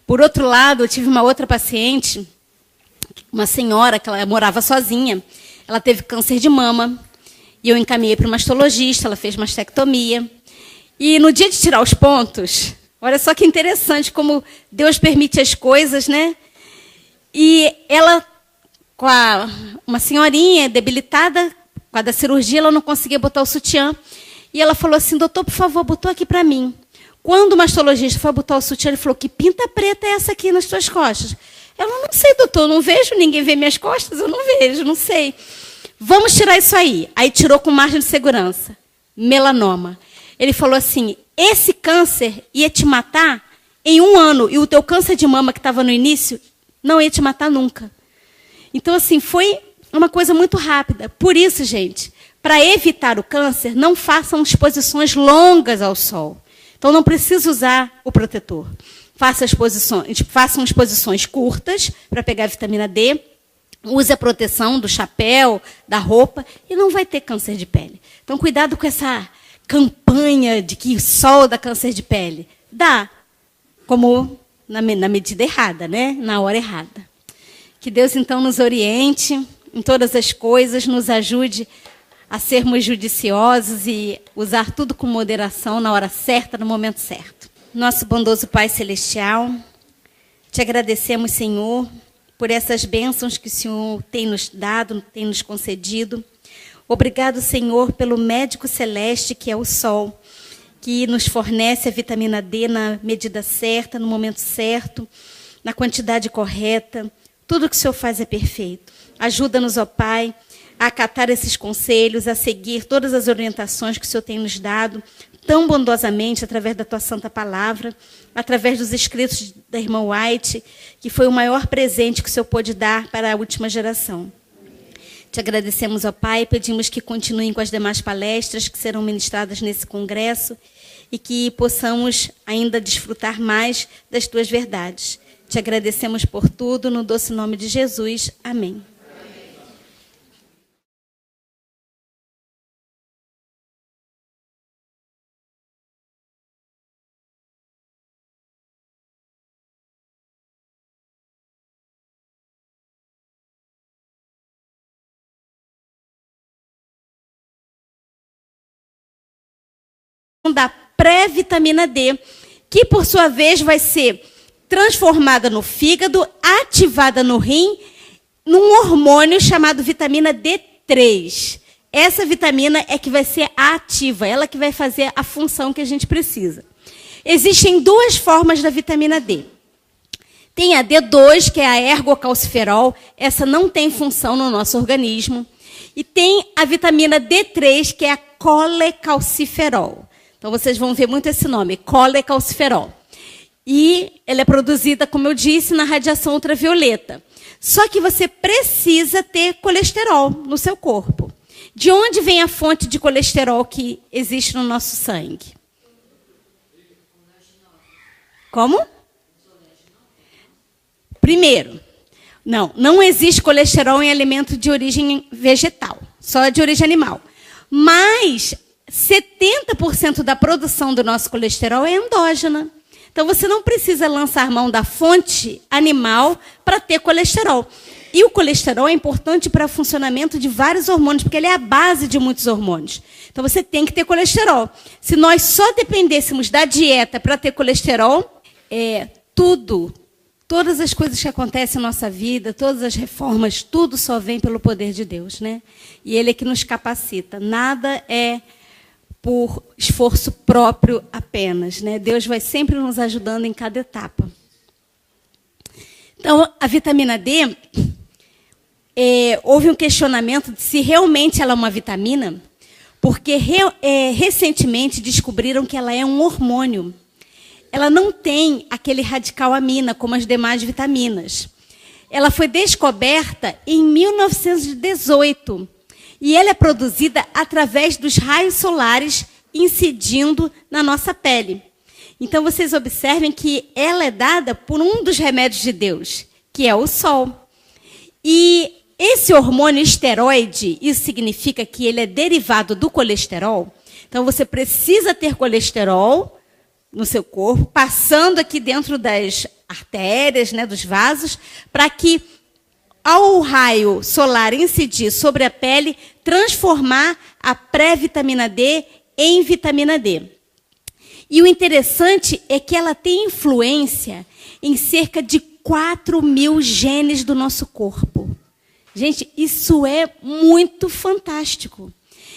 Por outro lado, eu tive uma outra paciente, uma senhora que ela morava sozinha. Ela teve câncer de mama. E eu encaminhei para o mastologista, ela fez mastectomia. E no dia de tirar os pontos, olha só que interessante como Deus permite as coisas, né? E ela, com uma senhorinha debilitada, com a da cirurgia, ela não conseguia botar o sutiã. E ela falou assim, doutor, por favor, botou aqui para mim. Quando o mastologista foi botar o sutiã, ele falou, que pinta preta é essa aqui nas tuas costas? Ela, não sei, doutor, não vejo, ninguém vê minhas costas, eu não vejo, não sei. Vamos tirar isso aí. Aí tirou com margem de segurança. Melanoma. Ele falou assim, esse câncer ia te matar em 1 ano, e o teu câncer de mama que estava no início não ia te matar nunca. Então, assim, foi uma coisa muito rápida. Por isso, gente, para evitar o câncer, não façam exposições longas ao sol. Então, não precisa usar o protetor. Façam exposições curtas para pegar a vitamina D. Use a proteção do chapéu, da roupa, e não vai ter câncer de pele. Então, cuidado com essa campanha de que o sol dá câncer de pele. Dá, como na medida errada, né? Na hora errada. Que Deus, então, nos oriente em todas as coisas, nos ajude a sermos judiciosos e usar tudo com moderação, na hora certa, no momento certo. Nosso bondoso Pai Celestial, te agradecemos, Senhor, por essas bênçãos que o Senhor tem nos dado, tem nos concedido. Obrigado, Senhor, pelo médico celeste, que é o sol, que nos fornece a vitamina D na medida certa, no momento certo, na quantidade correta. Tudo que o Senhor faz é perfeito. Ajuda-nos, ó Pai, a acatar esses conselhos, a seguir todas as orientações que o Senhor tem nos dado, tão bondosamente, através da Tua Santa Palavra, através dos escritos da irmã White, que foi o maior presente que o Senhor pôde dar para a última geração. Te agradecemos, ó Pai, pedimos que continuem com as demais palestras que serão ministradas nesse congresso e que possamos ainda desfrutar mais das Tuas verdades. Te agradecemos por tudo, no doce nome de Jesus. Amém. Da pré-vitamina D, que por sua vez vai ser transformada no fígado, ativada no rim, num hormônio chamado vitamina D3. Essa vitamina é que vai ser ativa, ela que vai fazer a função que a gente precisa. Existem 2 formas da vitamina D. Tem a D2, que é a ergocalciferol. Essa não tem função no nosso organismo. E tem a vitamina D3, que é a colecalciferol. Então, vocês vão ver muito esse nome, colecalciferol. E ela é produzida, como eu disse, na radiação ultravioleta. Só que você precisa ter colesterol no seu corpo. De onde vem a fonte de colesterol que existe no nosso sangue? Como? Primeiro, não existe colesterol em alimento de origem vegetal, só de origem animal. Mas 70% da produção do nosso colesterol é endógena. Então, você não precisa lançar mão da fonte animal para ter colesterol. E o colesterol é importante para o funcionamento de vários hormônios, porque ele é a base de muitos hormônios. Então, você tem que ter colesterol. Se nós só dependêssemos da dieta para ter colesterol, todas as coisas que acontecem na nossa vida, todas as reformas, tudo só vem pelo poder de Deus, né? E Ele é que nos capacita. Nada é por esforço próprio apenas, né? Deus vai sempre nos ajudando em cada etapa. Então, a vitamina D, houve um questionamento de se realmente ela é uma vitamina, porque recentemente descobriram que ela é um hormônio. Ela não tem aquele radical amina, como as demais vitaminas. Ela foi descoberta em 1918. E ela é produzida através dos raios solares incidindo na nossa pele. Então, vocês observem que ela é dada por um dos remédios de Deus, que é o sol. E esse hormônio esteroide, isso significa que ele é derivado do colesterol. Então, você precisa ter colesterol no seu corpo, passando aqui dentro das artérias, né, dos vasos, para que, ao raio solar incidir sobre a pele, transformar a pré-vitamina D em vitamina D. E o interessante é que ela tem influência em cerca de 4.000 genes do nosso corpo. Gente, isso é muito fantástico.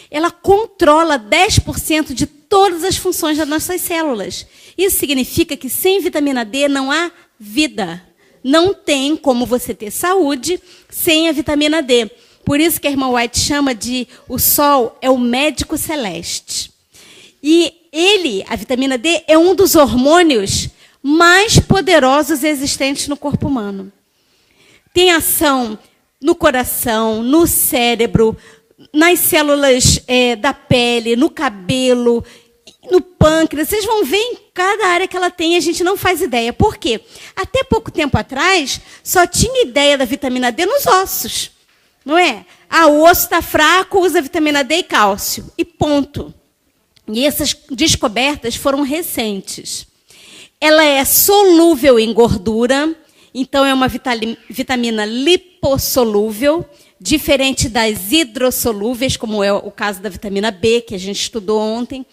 Ela controla 10% de todas as funções das nossas células. Isso significa que sem vitamina D não há vida. Não tem como você ter saúde sem a vitamina D. Por isso que a irmã White chama de o sol é o médico celeste. E a vitamina D, é um dos hormônios mais poderosos existentes no corpo humano. Tem ação no coração, no cérebro, nas células da pele, no cabelo, no pâncreas. Vocês vão ver em cada área que ela tem, a gente não faz ideia. Por quê? Até pouco tempo atrás, só tinha ideia da vitamina D nos ossos. Não é? O osso está fraco, usa vitamina D e cálcio. E ponto. E essas descobertas foram recentes. Ela é solúvel em gordura, então é uma vitamina lipossolúvel, diferente das hidrossolúveis, como é o caso da vitamina B, que a gente estudou ontem.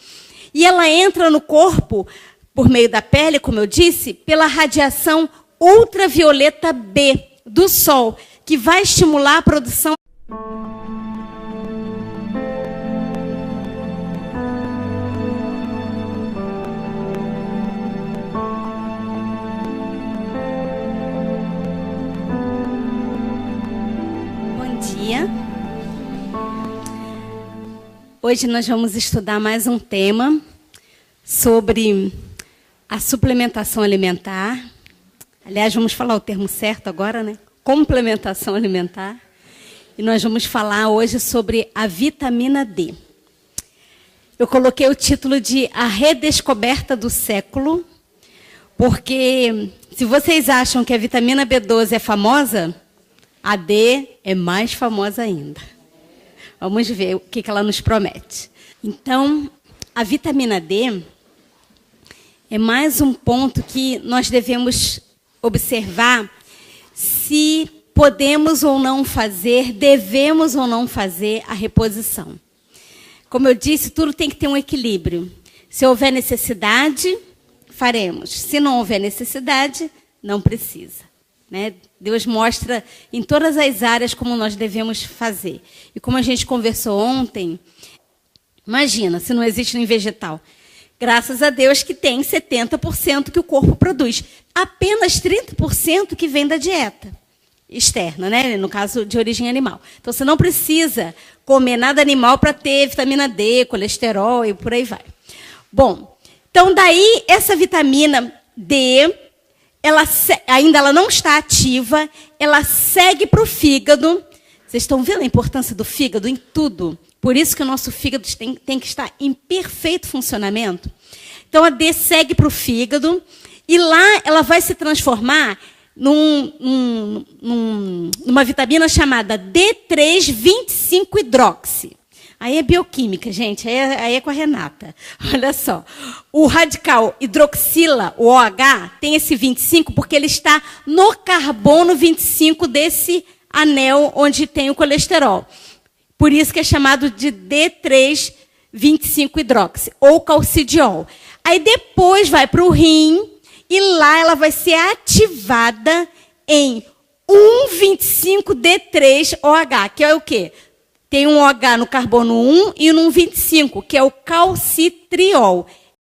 E ela entra no corpo, por meio da pele, como eu disse, pela radiação ultravioleta B do sol, que vai estimular a produção. Hoje nós vamos estudar mais um tema sobre a suplementação alimentar. Aliás, vamos falar o termo certo agora, né? Complementação alimentar. E nós vamos falar hoje sobre a vitamina D. Eu coloquei o título de A Redescoberta do Século, porque se vocês acham que a vitamina B12 é famosa, a D é mais famosa ainda. Vamos ver o que ela nos promete. Então, a vitamina D é mais um ponto que nós devemos observar se podemos ou não fazer, devemos ou não fazer a reposição. Como eu disse, tudo tem que ter um equilíbrio. Se houver necessidade, faremos. Se não houver necessidade, não precisa. Né? Deus mostra em todas as áreas como nós devemos fazer. E como a gente conversou ontem, imagina, se não existe nem vegetal. Graças a Deus que tem 70% que o corpo produz. Apenas 30% que vem da dieta externa, né? No caso de origem animal. Então, você não precisa comer nada animal para ter vitamina D, colesterol e por aí vai. Bom, então daí essa vitamina D, ela não está ativa, ela segue para o fígado. Vocês estão vendo a importância do fígado em tudo? Por isso que o nosso fígado tem que estar em perfeito funcionamento. Então, a D segue para o fígado e lá ela vai se transformar numa vitamina chamada D3,25-hidroxi. Aí é bioquímica, gente, aí é com a Renata. Olha só, o radical hidroxila, o OH, tem esse 25 porque ele está no carbono 25 desse anel onde tem o colesterol. Por isso que é chamado de D3,25-hidroxi, ou calcidiol. Aí depois vai para o rim, e lá ela vai ser ativada em 1,25-D3-OH, que é o quê? Tem um OH no carbono 1 e no 25, que é o calcitriol.